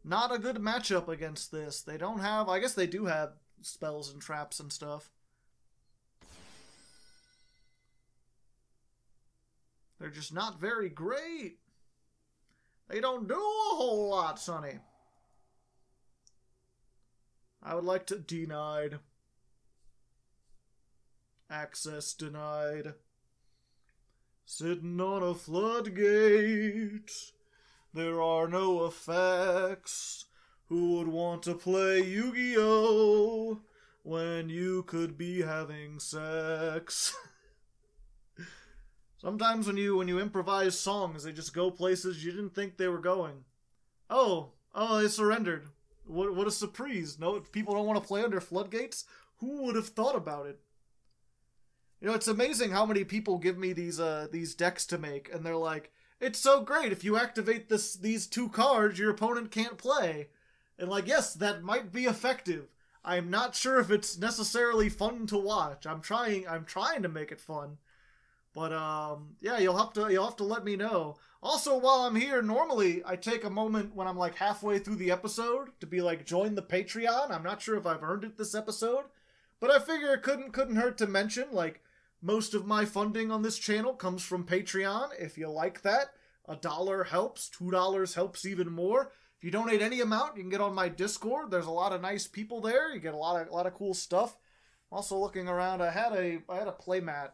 Not a good matchup against this. They don't have, I guess they do have spells and traps and stuff. They're just not very great. They don't do a whole lot, Sonny. I would like to... Denied. Access denied. Sitting on a floodgate. There are no effects. Who would want to play Yu-Gi-Oh! When you could be having sex? Sometimes when you improvise songs, they just go places you didn't think they were going. Oh, they surrendered. What a surprise. No, people don't want to play under floodgates? Who would have thought about it? You know, it's amazing how many people give me these decks to make, and they're like, it's so great, if you activate these 2 cards, your opponent can't play. And like, yes, that might be effective. I'm not sure if it's necessarily fun to watch. I'm trying to make it fun. But yeah, you'll have to let me know. Also, while I'm here, normally I take a moment when I'm like halfway through the episode to be like, join the Patreon. I'm not sure if I've earned it this episode, but I figure it couldn't hurt to mention, like, most of my funding on this channel comes from Patreon. If you like that, $1 helps, $2 helps even more. If you donate any amount, you can get on my Discord. There's a lot of nice people there. You get a lot of cool stuff. Also looking around, I had a playmat.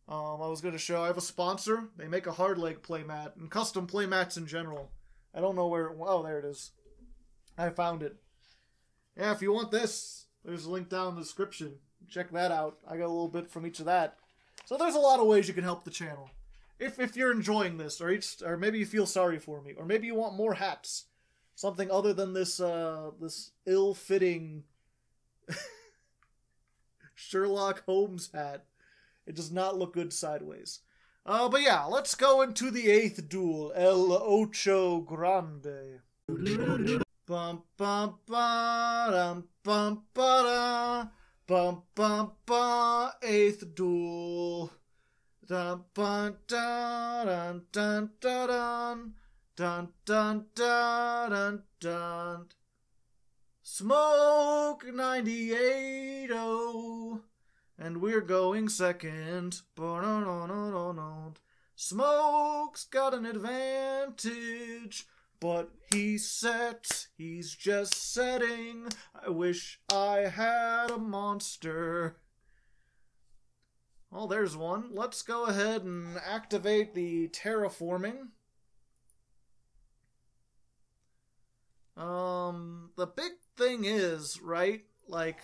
I was going to show, I have a sponsor. They make a Hardleg playmat, and custom playmats in general. I don't know where, oh, there it is. I found it. Yeah, if you want this, there's a link down in the description. Check that out. I got a little bit from each of that. So there's a lot of ways you can help the channel. If you're enjoying this, or maybe you feel sorry for me, or maybe you want more hats. Something other than this, this ill-fitting Sherlock Holmes hat. It does not look good sideways. But yeah, let's go into the 8th duel. El Ocho Grande. Bum bum ba bum ba da bum bum ba 8th duel. Dun dun dun dun dun dun dun dun dun. Smoke 98-0. And we're going second. Smoke's got an advantage, but he's just setting. I wish I had a monster. Well, there's one. Let's go ahead and activate the terraforming. The big thing is, right, like,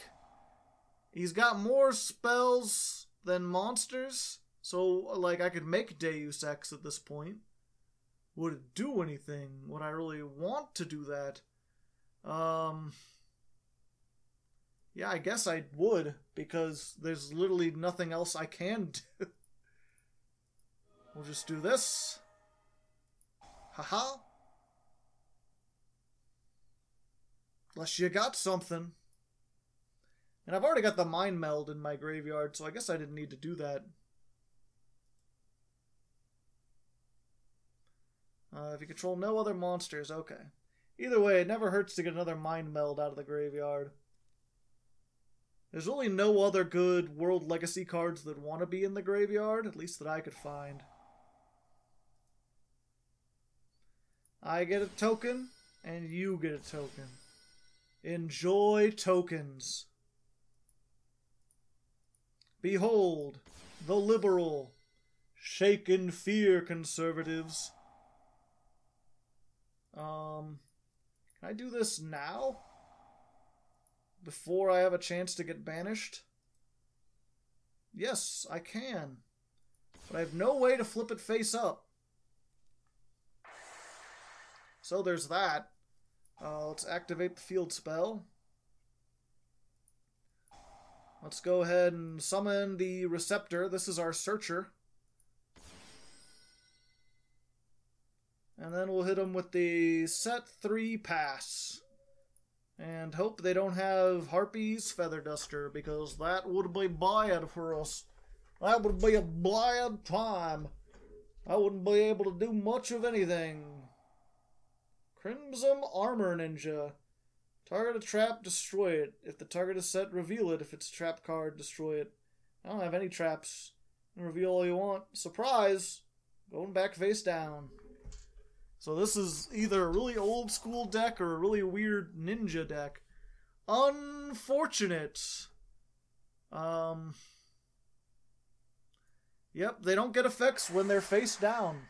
he's got more spells than monsters, so, like, I could make Deus Ex at this point. would it do anything? Would I really want to do that? Yeah, I guess I would, because there's literally nothing else I can do. We'll just do this. Haha. Unless you got something. And I've already got the Mind Meld in my graveyard, so I guess I didn't need to do that. If you control no other monsters, okay. Either way, it never hurts to get another Mind Meld out of the graveyard. There's really no other good World Legacy cards that want to be in the graveyard, at least that I could find. I get a token, and you get a token. Enjoy tokens. Behold, the liberal, shake in fear, conservatives. Can I do this now? Before I have a chance to get banished? Yes, I can. But I have no way to flip it face up. So there's that. Let's activate the field spell. Let's go ahead and summon the receptor. This is our searcher. And then we'll hit them with the set 3 pass. And hope they don't have Harpy's Feather Duster, because that would be bad for us. That would be a bad time. I wouldn't be able to do much of anything. Crimson Armor Ninja. Target a trap, destroy it. If the target is set, reveal it. If it's a trap card, destroy it. I don't have any traps. Reveal all you want. Surprise! Going back face down. So this is either a really old school deck or a really weird ninja deck. Unfortunate. Yep, they don't get effects when they're face down.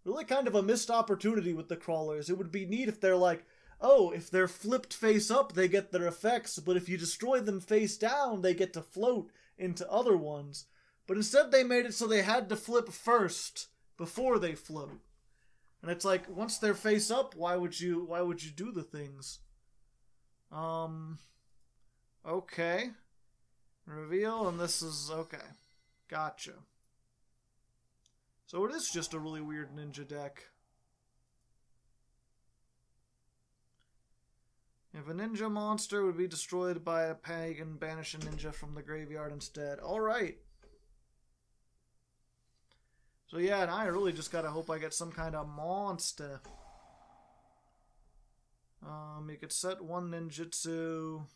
Really kind of a missed opportunity with the crawlers. It would be neat if they're like, oh, if they're flipped face up, they get their effects, but if you destroy them face down, they get to float into other ones. But instead they made it so they had to flip first before they float. And it's like, once they're face up, why would you do the things? Okay. Reveal, and this is okay. Gotcha. So it is just a really weird ninja deck. If a ninja monster would be destroyed by a pagan, banish a ninja from the graveyard instead. Alright. So yeah, and I really just gotta hope I get some kind of monster. You could set one ninjutsu.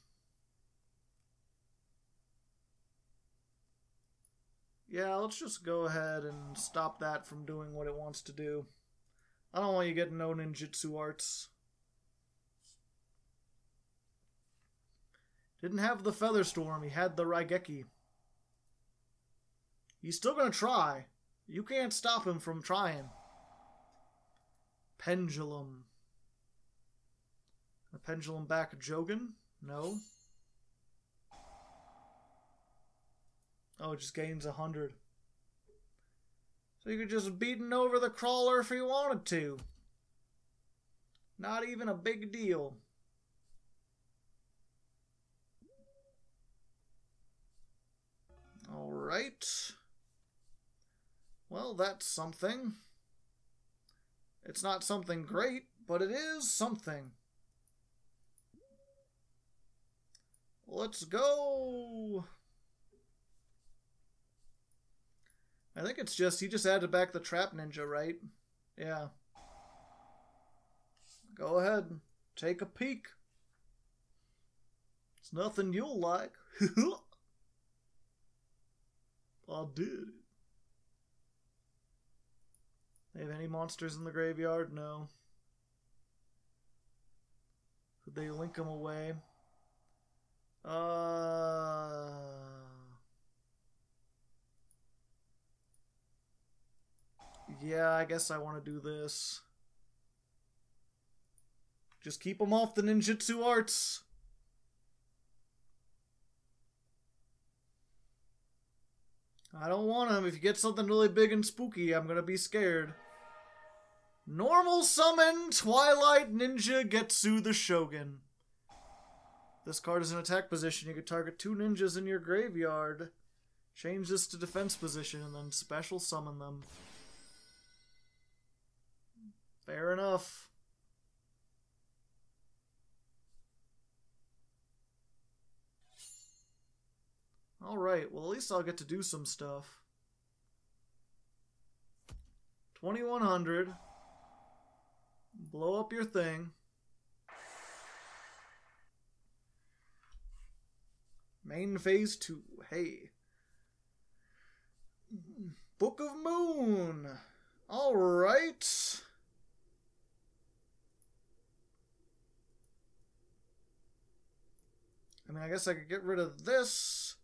Yeah, let's just go ahead and stop that from doing what it wants to do. I don't want you getting no ninjutsu arts. Didn't have the Featherstorm, he had the Raigeki. He's still gonna try. You can't stop him from trying. Pendulum. A pendulum back Jogan? No. Oh, it just gains 100. So you could just beaten over the crawler if you wanted to. Not even a big deal. Alright. Well, that's something. It's not something great, but it is something. Let's go. I think it's just, he just added back the Trap Ninja, right? Yeah. Go ahead. Take a peek. It's nothing you'll like. I did it. They have any monsters in the graveyard? No. Could they link them away? Yeah, I guess I want to do this. Just keep them off the ninjutsu arts. I don't want him. If you get something really big and spooky, I'm gonna be scared. Normal summon Twilight Ninja Getsu the Shogun. This card is in attack position. You can target 2 ninjas in your graveyard. Change this to defense position and then special summon them. Fair enough. Alright, well at least I'll get to do some stuff. 2100. Blow up your thing. Main phase 2. Hey. Book of Moon. Alright. I mean, I guess I could get rid of this.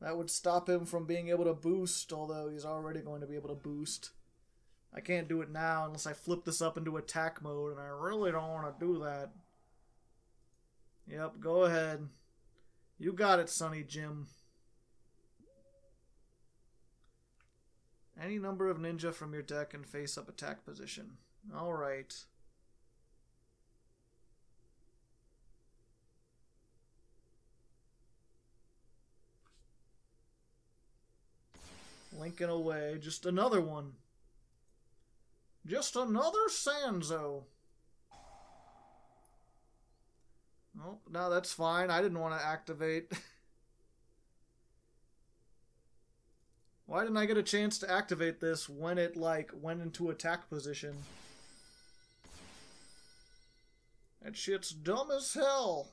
That would stop him from being able to boost, although he's already going to be able to boost. I can't do it now unless I flip this up into attack mode, and I really don't want to do that. Yep, go ahead. You got it, Sonny Jim. Any number of ninja from your deck in face-up attack position. Alright. Linking away. Just another one. Just another Sanzo. Oh, no, that's fine. I didn't want to activate. Why didn't I get a chance to activate this when it, like, went into attack position? That shit's dumb as hell.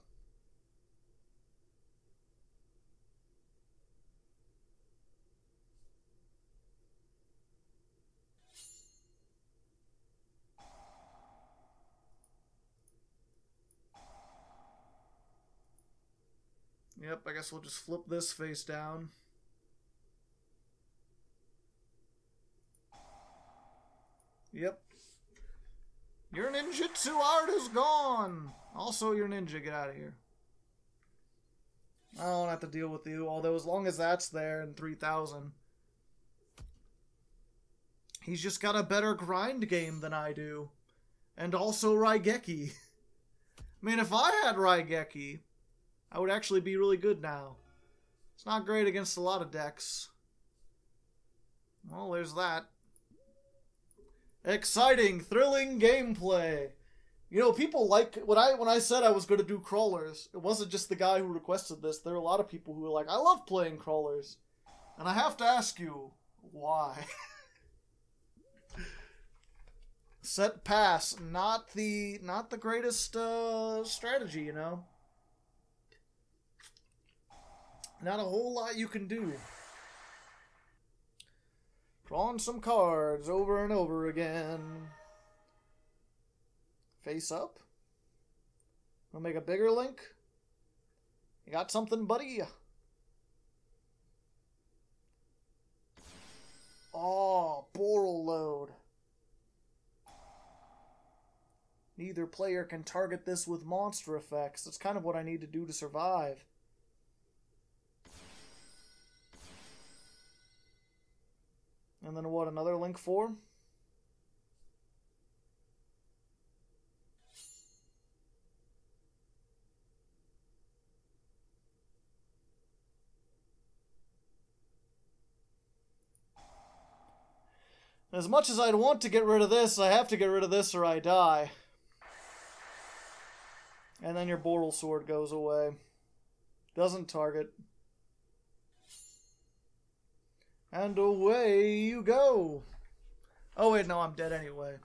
Yep, I guess we'll just flip this face down. Yep. Your ninjutsu art is gone! Also, your ninja, get out of here. I don't have to deal with you, although as long as that's there in 3000. He's just got a better grind game than I do. And also Raigeki. I mean, if I had Raigeki, I would actually be really good now. It's not great against a lot of decks. Well, there's that. Exciting, thrilling gameplay. You know, people like when I said I was going to do crawlers. It wasn't just the guy who requested this. There were a lot of people who were like, "I love playing crawlers," and I have to ask you, why? Set pass, not the greatest strategy, you know. Not a whole lot you can do. Drawing some cards over and over again. Face up. Wanna make a bigger link? You got something, buddy? Oh, Boral load. Neither player can target this with monster effects. That's kind of what I need to do to survive. And then what, another link for? As much as I'd want to get rid of this, I have to get rid of this or I die. And then your Boral Sword goes away. Doesn't target. And away you go. Oh wait, no, I'm dead anyway.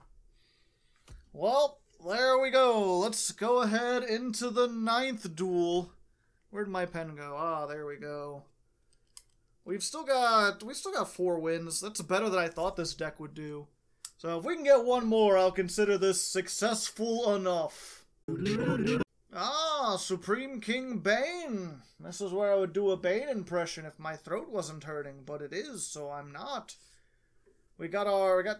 Well, there we go. Let's go ahead into the 9th duel. Where'd my pen go? Ah, there we go. We've still got 4 wins. That's better than I thought this deck would do. So if we can get one more, I'll consider this successful enough. Ah, Supreme King Bane. This is where I would do a Bane impression if my throat wasn't hurting, but it is, so I'm not. We got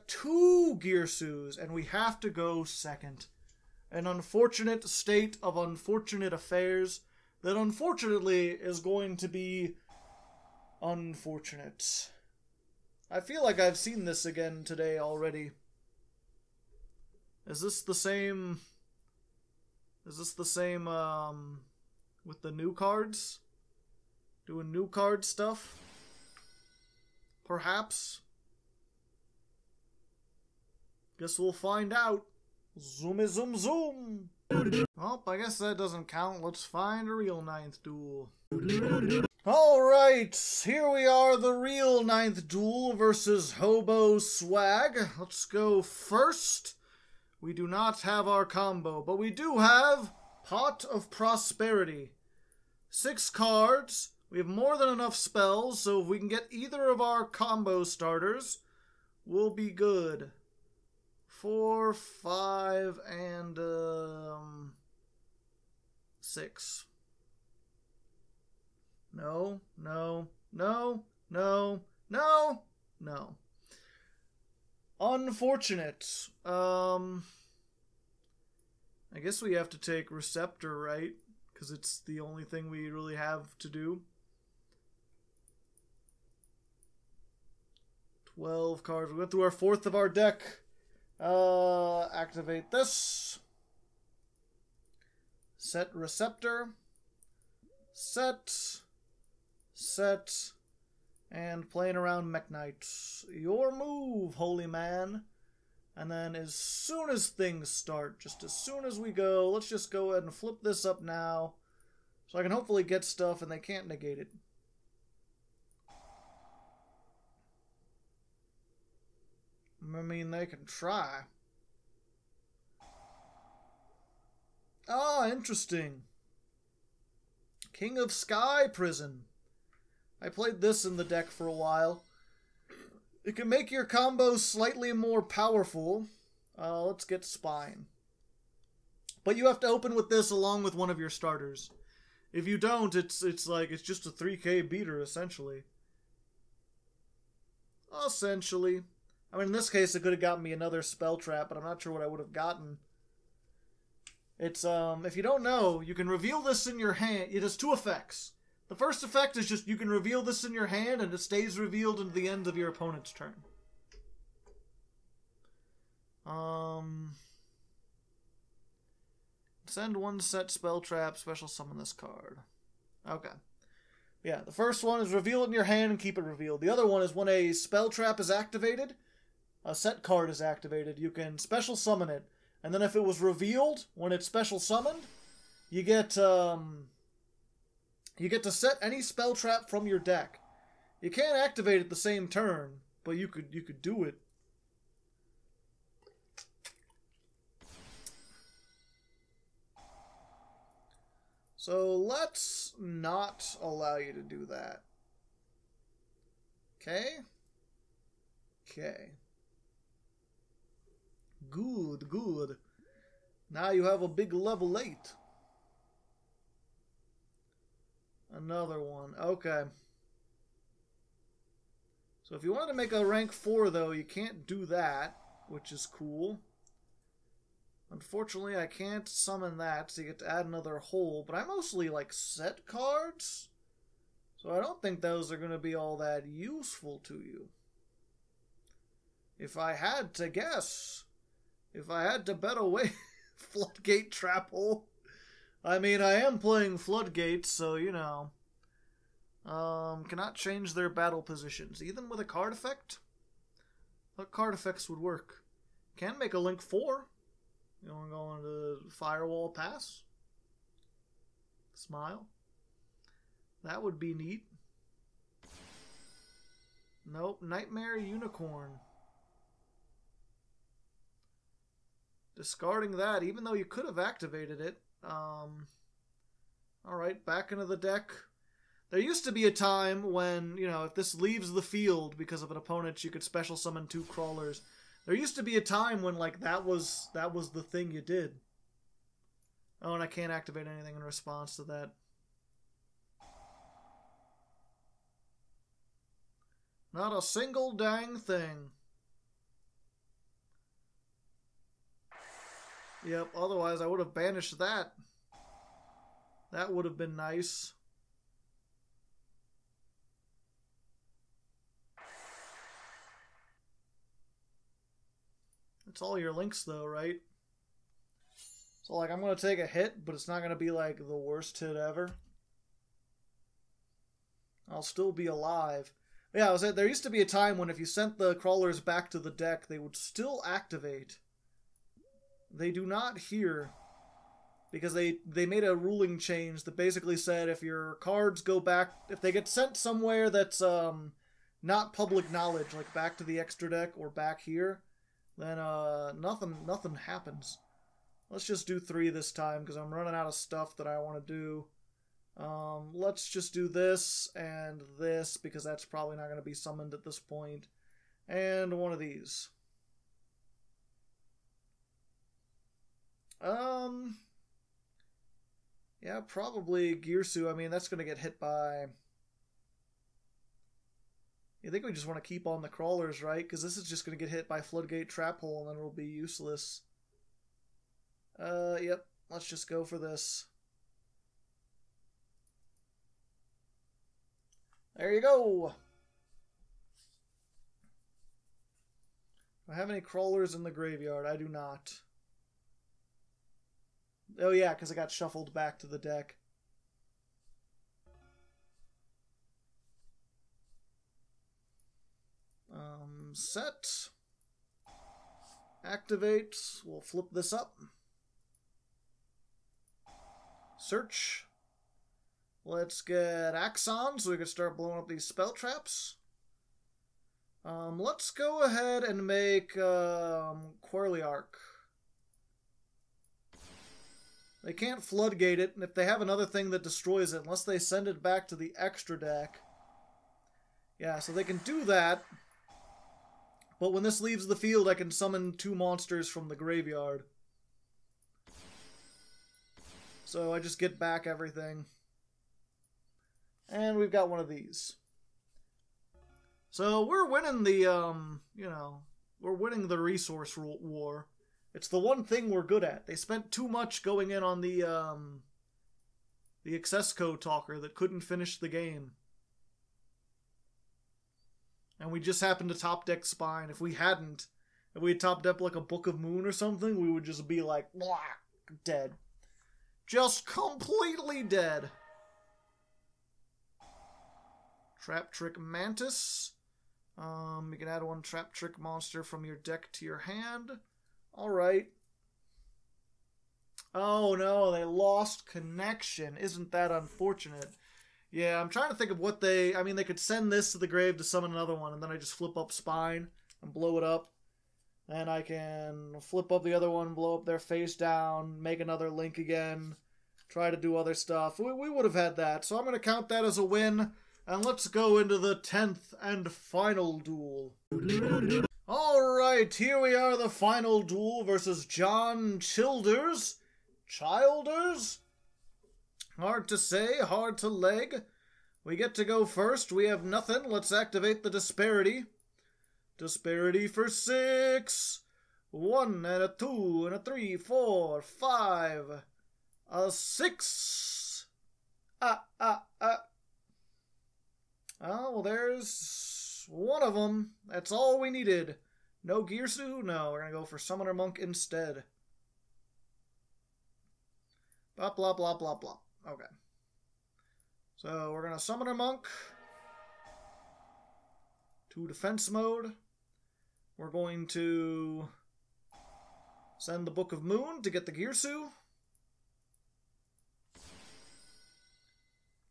2 Gearsus, and we have to go second. An unfortunate state of unfortunate affairs that unfortunately is going to be Unfortunate. I feel like I've seen this again today already. Is this the same... Is this the same, with the new cards? Doing new card stuff? Perhaps? Guess we'll find out. Zoomy zoom zoom! Well, I guess that doesn't count. Let's find a real 9th duel. Alright, here we are, the real 9th duel versus Hobo Swag. Let's go first. We do not have our combo, but we do have Pot of Prosperity. 6 cards. We have more than enough spells, so if we can get either of our combo starters, we'll be good. 4, 5, and 6. No, no, no, no, no, no. Unfortunate. I guess we have to take Receptor, right? Because it's the only thing we really have to do. 12 cards. We went through our 4th of our deck. Activate this. Set Receptor. Set. And playing around Mech Knights. Your move, holy man. And then as soon as things start, just as soon as we go, let's just go ahead and flip this up now. So I can hopefully get stuff and they can't negate it. I mean, they can try. Ah, interesting. King of Sky Prison. I played this in the deck for a while. It can make your combos slightly more powerful. Let's get Spine. But you have to open with this along with one of your starters. If you don't, it's just a 3k beater, essentially. Essentially. I mean, in this case, it could have gotten me another Spell Trap, but I'm not sure what I would have gotten. It's, if you don't know, you can reveal this in your hand. It has 2 effects. The first effect is just you can reveal this in your hand and it stays revealed until the end of your opponent's turn. Send 1 set spell trap, special summon this card. Okay. Yeah, the first one is reveal it in your hand and keep it revealed. The other one is when a spell trap is activated, a set card is activated, you can special summon it. And then if it was revealed when it's special summoned, you get to set any spell trap from your deck. You can't activate it the same turn, but you could do it. So let's not allow you to do that. Okay? Okay. Good, good. Now you have a big level 8. Another one. Okay. So if you wanted to make a rank 4, though, you can't do that, which is cool. Unfortunately, I can't summon that, so you get to add another hole. But I mostly like set cards, so I don't think those are going to be all that useful to you. If I had to guess, if I had to bet away, Floodgate Trap Hole. I mean, I am playing Floodgates, so, you know. Cannot change their battle positions, even with a card effect. What card effects would work? Can make a link 4. You want to go into Firewall Pass? Smile. That would be neat. Nope, Nightmare Unicorn. Discarding that, even though you could have activated it. Alright, back into the deck. There used to be a time when, you know, if this leaves the field because of an opponent, you could special summon 2 crawlers. There used to be a time when, like, that was the thing you did. Oh, and I can't activate anything in response to that. Not a single dang thing. Yep, otherwise I would have banished that. That would have been nice. It's all your links though, right? So like I'm gonna take a hit, but it's not gonna be like the worst hit ever. I'll still be alive. Yeah, I was there used to be a time when if you sent the crawlers back to the deck, they would still activate. They do not here. Because they made a ruling change that basically said if your cards go back, if they get sent somewhere that's not public knowledge, like back to the extra deck or back here, then nothing happens. Let's just do 3 this time because I'm running out of stuff that I want to do. Let's just do this and this because that's probably not going to be summoned at this point. And one of these. Yeah, probably Girsu. I mean, that's going to get hit by... I think we just want to keep on the crawlers, right? Because this is just going to get hit by Floodgate Trap Hole and then it'll be useless. Yep. Let's just go for this. There you go! Do I have any crawlers in the graveyard? I do not. Oh yeah, because I got shuffled back to the deck. Set. Activate. We'll flip this up. Search. Let's get Axon so we can start blowing up these spell traps. Let's go ahead and make Quarliarch. They can't floodgate it, and if they have another thing that destroys it, unless they send it back to the extra deck. Yeah, so they can do that. But when this leaves the field, I can summon 2 monsters from the graveyard. So I just get back everything. And we've got one of these. So we're winning the, we're winning the resource war. It's the one thing we're good at. They spent too much going in on the Accesscode talker that couldn't finish the game. And we just happened to top deck Spine. If we hadn't, if we had top decked like a Book of Moon or something, we would just be like, blah, dead. Just completely dead. Trap Trick Mantis. You can add 1 Trap Trick monster from your deck to your hand. Alright. Oh no, they lost connection. Isn't that unfortunate? Yeah, I'm trying to think of what they... I mean, they could send this to the grave to summon another one, and then I just flip up Spine and blow it up. And I can flip up the other one, blow up their face down, make another link again, try to do other stuff. We would have had that, so I'm going to count that as a win. And let's go into the 10th and final duel. Alright, here we are, the final duel versus John Childers. Hard to say, hard to leg. We get to go first. We have nothing. Let's activate the disparity. Disparity for 6. 1 and a 2 and a 3, 4, 5. A 6. Oh, well, there's one of them. That's all we needed. No Girsu? No, we're going to go for Summoner Monk instead. Blah, blah, blah, blah, blah. Okay. So, we're going to Summoner Monk. To defense mode. We're going to send the Book of Moon to get the Girsu.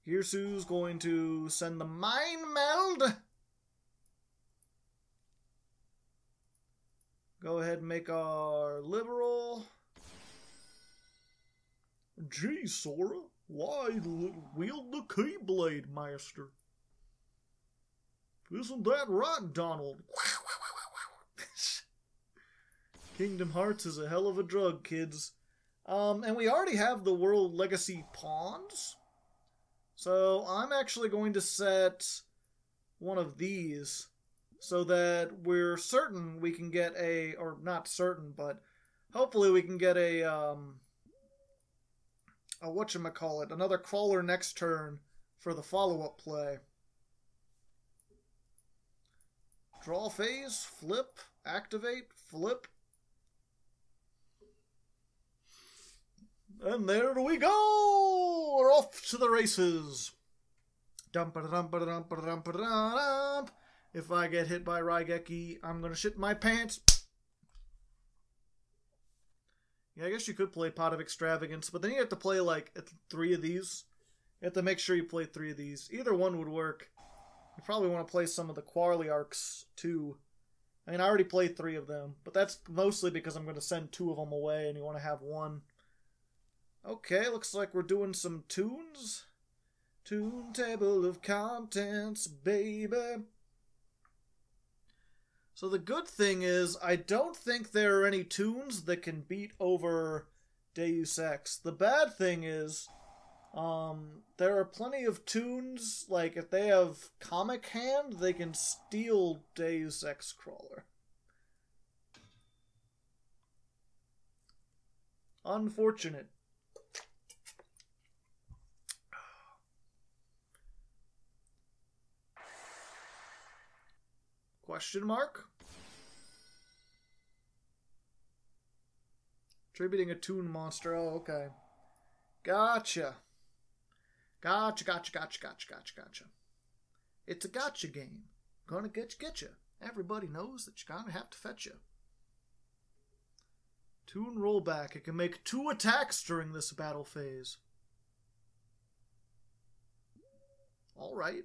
Girsu's going to send the Mind Meld. Go ahead and make our Liberal. Gee, Sora, why wield the Keyblade, Master? Isn't that right, Donald? Kingdom Hearts is a hell of a drug, kids. And we already have the World Legacy Pawns. So I'm actually going to set one of these so that we're certain we can get a, or not certain, but hopefully we can get a whatchamacallit, another Krawler next turn for the follow-up play. Draw phase, flip, activate, flip, And there we go! We're off to the races. Dum-ba-da-dum-ba-da-dum-ba-da-dum-ba-da-dum. If I get hit by Raigeki, I'm gonna shit my pants. Yeah, I guess you could play Pot of Extravagance, but then you have to play, like, 3 of these. You have to make sure you play 3 of these. Either one would work. You probably want to play some of the Quarley arcs, too. I mean, I already played 3 of them, but that's mostly because I'm going to send 2 of them away, and you want to have 1. Okay, looks like we're doing some tunes. Tune table of contents, baby. So the good thing is, I don't think there are any tunes that can beat over Deus Ex. The bad thing is, there are plenty of tunes, like if they have Comic Hand, they can steal Deus-X Krawler. Unfortunate. Question mark? Attributing a tune monster. Oh, okay. Gotcha. Gotcha. It's a gotcha game. Gonna get you. Everybody knows that you're gonna have to fetch you. Tune rollback. It can make 2 attacks during this battle phase. Alright.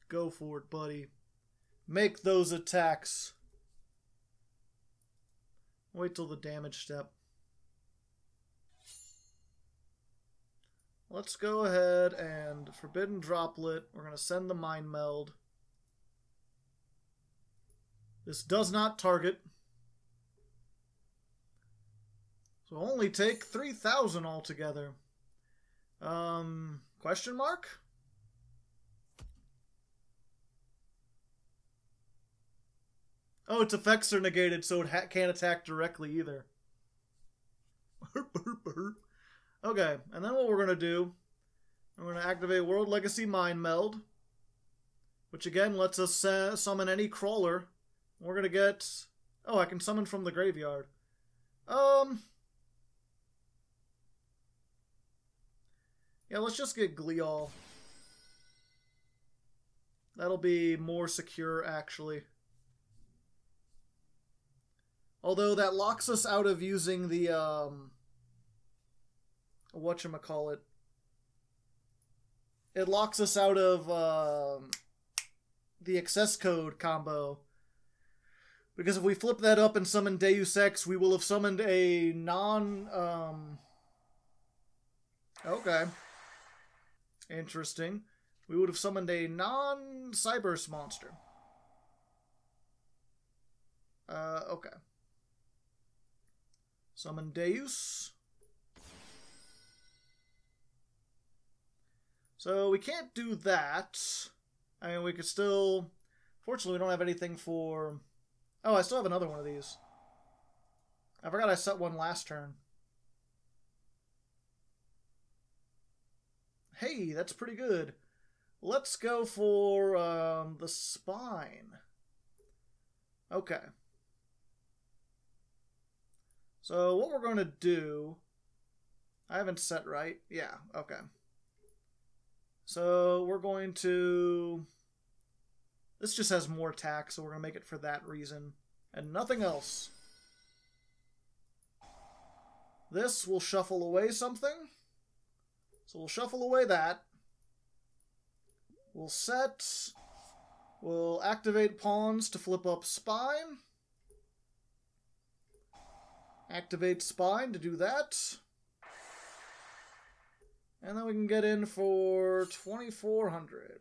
Go for it, buddy. Make those attacks. Wait till the damage step. Let's go ahead and Forbidden Droplet. We're going to send the Mind Meld. This does not target. So only take 3,000 altogether. Question mark? Oh, its effects are negated, so it can't attack directly either. Okay, and then what we're going to do, we're going to activate World Legacy Mind Meld, which again lets us summon any Krawler. We're going to get... Oh, I can summon from the graveyard. Yeah, let's just get Glial. That'll be more secure, actually. Although that locks us out of using the, whatchamacallit. It locks us out of, the Accesscode combo. Because if we flip that up and summon Deus Ex, we will have summoned a Okay. Interesting. We would have summoned a non-Cybers monster. Okay. Summon Deus. So we can't do that. I mean, we could still... Fortunately, we don't have anything for... Oh, I still have another one of these. I forgot I set one last turn. Hey, that's pretty good. Let's go for the Spine. Okay. So what we're going to do... I haven't set right. Yeah, okay. So we're going to... This just has more attack, so we're going to make it for that reason. And nothing else. This will shuffle away something. So we'll shuffle away that. We'll set... We'll activate pawns to flip up Spine. Activate Spine to do that. And then we can get in for 2,400.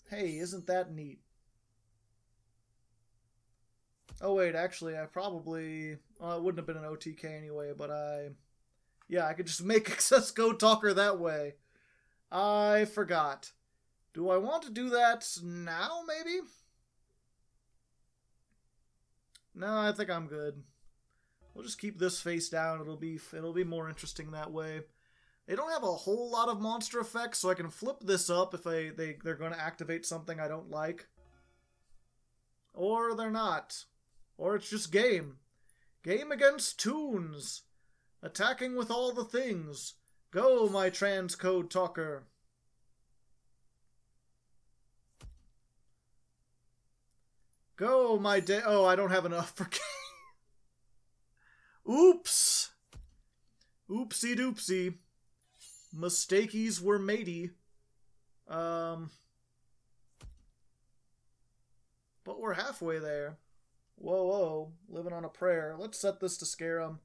Hey, isn't that neat? Oh wait, actually I probably... Well, it wouldn't have been an OTK anyway, but yeah, I could just make Accesscode Talker that way. I forgot. Do I want to do that now, maybe? No, I think I'm good. We'll just keep this face down. It'll be more interesting that way. They don't have a whole lot of monster effects, so I can flip this up if they're going to activate something I don't like. Or they're not. Or it's just game. Game against Toons. Attacking with all the things. Go, my transcode talker. Go, my oh, I don't have enough for game. Oops. Oopsie doopsie. Mistakies were matey. But we're halfway there. Whoa, whoa. Living on a prayer. Let's set this to scare him.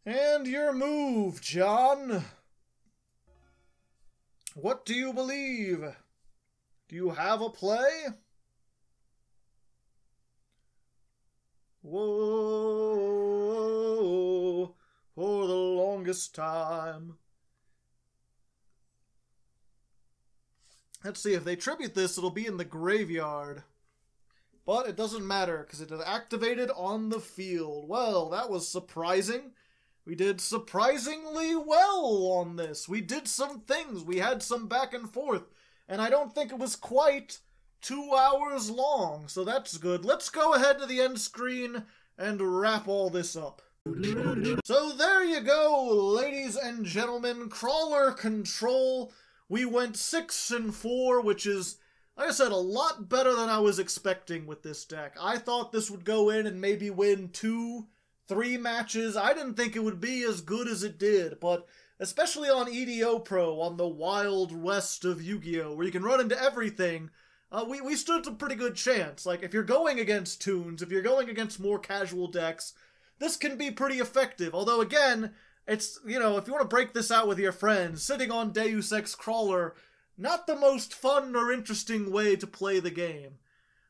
And your move, John. What do you believe? Do you have a play? Whoa, for the longest time. Let's see, if they tribute this, it'll be in the graveyard. But it doesn't matter, because it is activated on the field. Well, that was surprising. We did surprisingly well on this. We did some things. We had some back and forth. And I don't think it was quite 2 hours long, so that's good. Let's go ahead to the end screen and wrap all this up. So there you go, ladies and gentlemen. Krawler Control. We went 6-4, which is, like I said, a lot better than I was expecting with this deck. I thought this would go in and maybe win 2-3 matches. I didn't think it would be as good as it did, but especially on YGOPro, on the Wild West of Yu-Gi-Oh!, where you can run into everything, we stood a pretty good chance. Like, if you're going against Toons, if you're going against more casual decks, this can be pretty effective. Although, again, it's, you know, if you want to break this out with your friends, sitting on Deus-X Krawler, not the most fun or interesting way to play the game.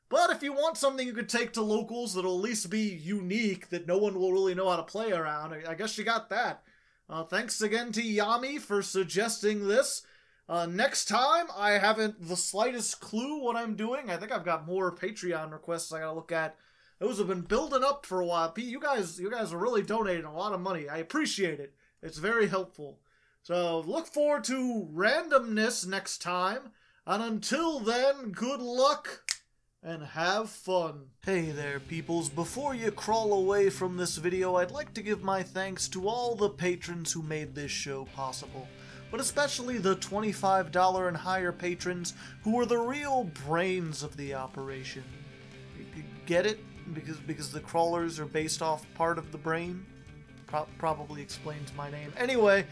But if you want something you could take to locals that'll at least be unique, that no one will really know how to play around, I guess you got that. Thanks again to Yami for suggesting this. Next time, I haven't the slightest clue what I'm doing. I think I've got more Patreon requests I gotta look at. Those have been building up for a while. You guys are really donating a lot of money. I appreciate it. It's very helpful. So look forward to randomness next time. And until then, good luck and have fun. Hey there, peoples. Before you crawl away from this video, I'd like to give my thanks to all the patrons who made this show possible. But especially the $25 and higher patrons who are the real brains of the operation. Get it? Because the crawlers are based off part of the brain? Probably explains my name. Anyway,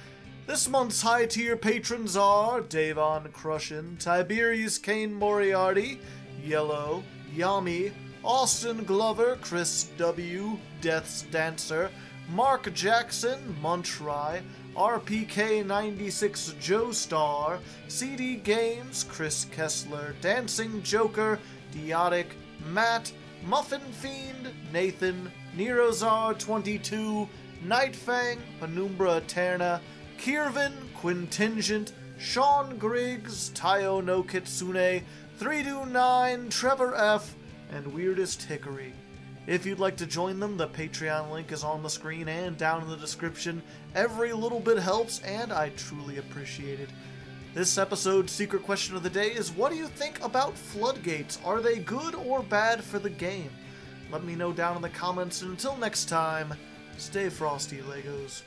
this month's high-tier patrons are Davon Crushin, Tiberius Kane Moriarty, Yellow, Yami, Austin Glover, Chris W, Death's Dancer, Mark Jackson, Muntry, RPK96 Joe Star, CD Games, Chris Kessler, Dancing Joker, Diotic, Matt, Muffin Fiend, Nathan, Nerozar22, Nightfang, Penumbra Eterna, Kirvin, Quintingent, Sean Griggs, Tayo no Kitsune, 329, Trevor F, and Weirdest Hickory. If you'd like to join them, the Patreon link is on the screen and down in the description. Every little bit helps, and I truly appreciate it. This episode's secret question of the day is, what do you think about floodgates? Are they good or bad for the game? Let me know down in the comments, and until next time, stay frosty, Legos.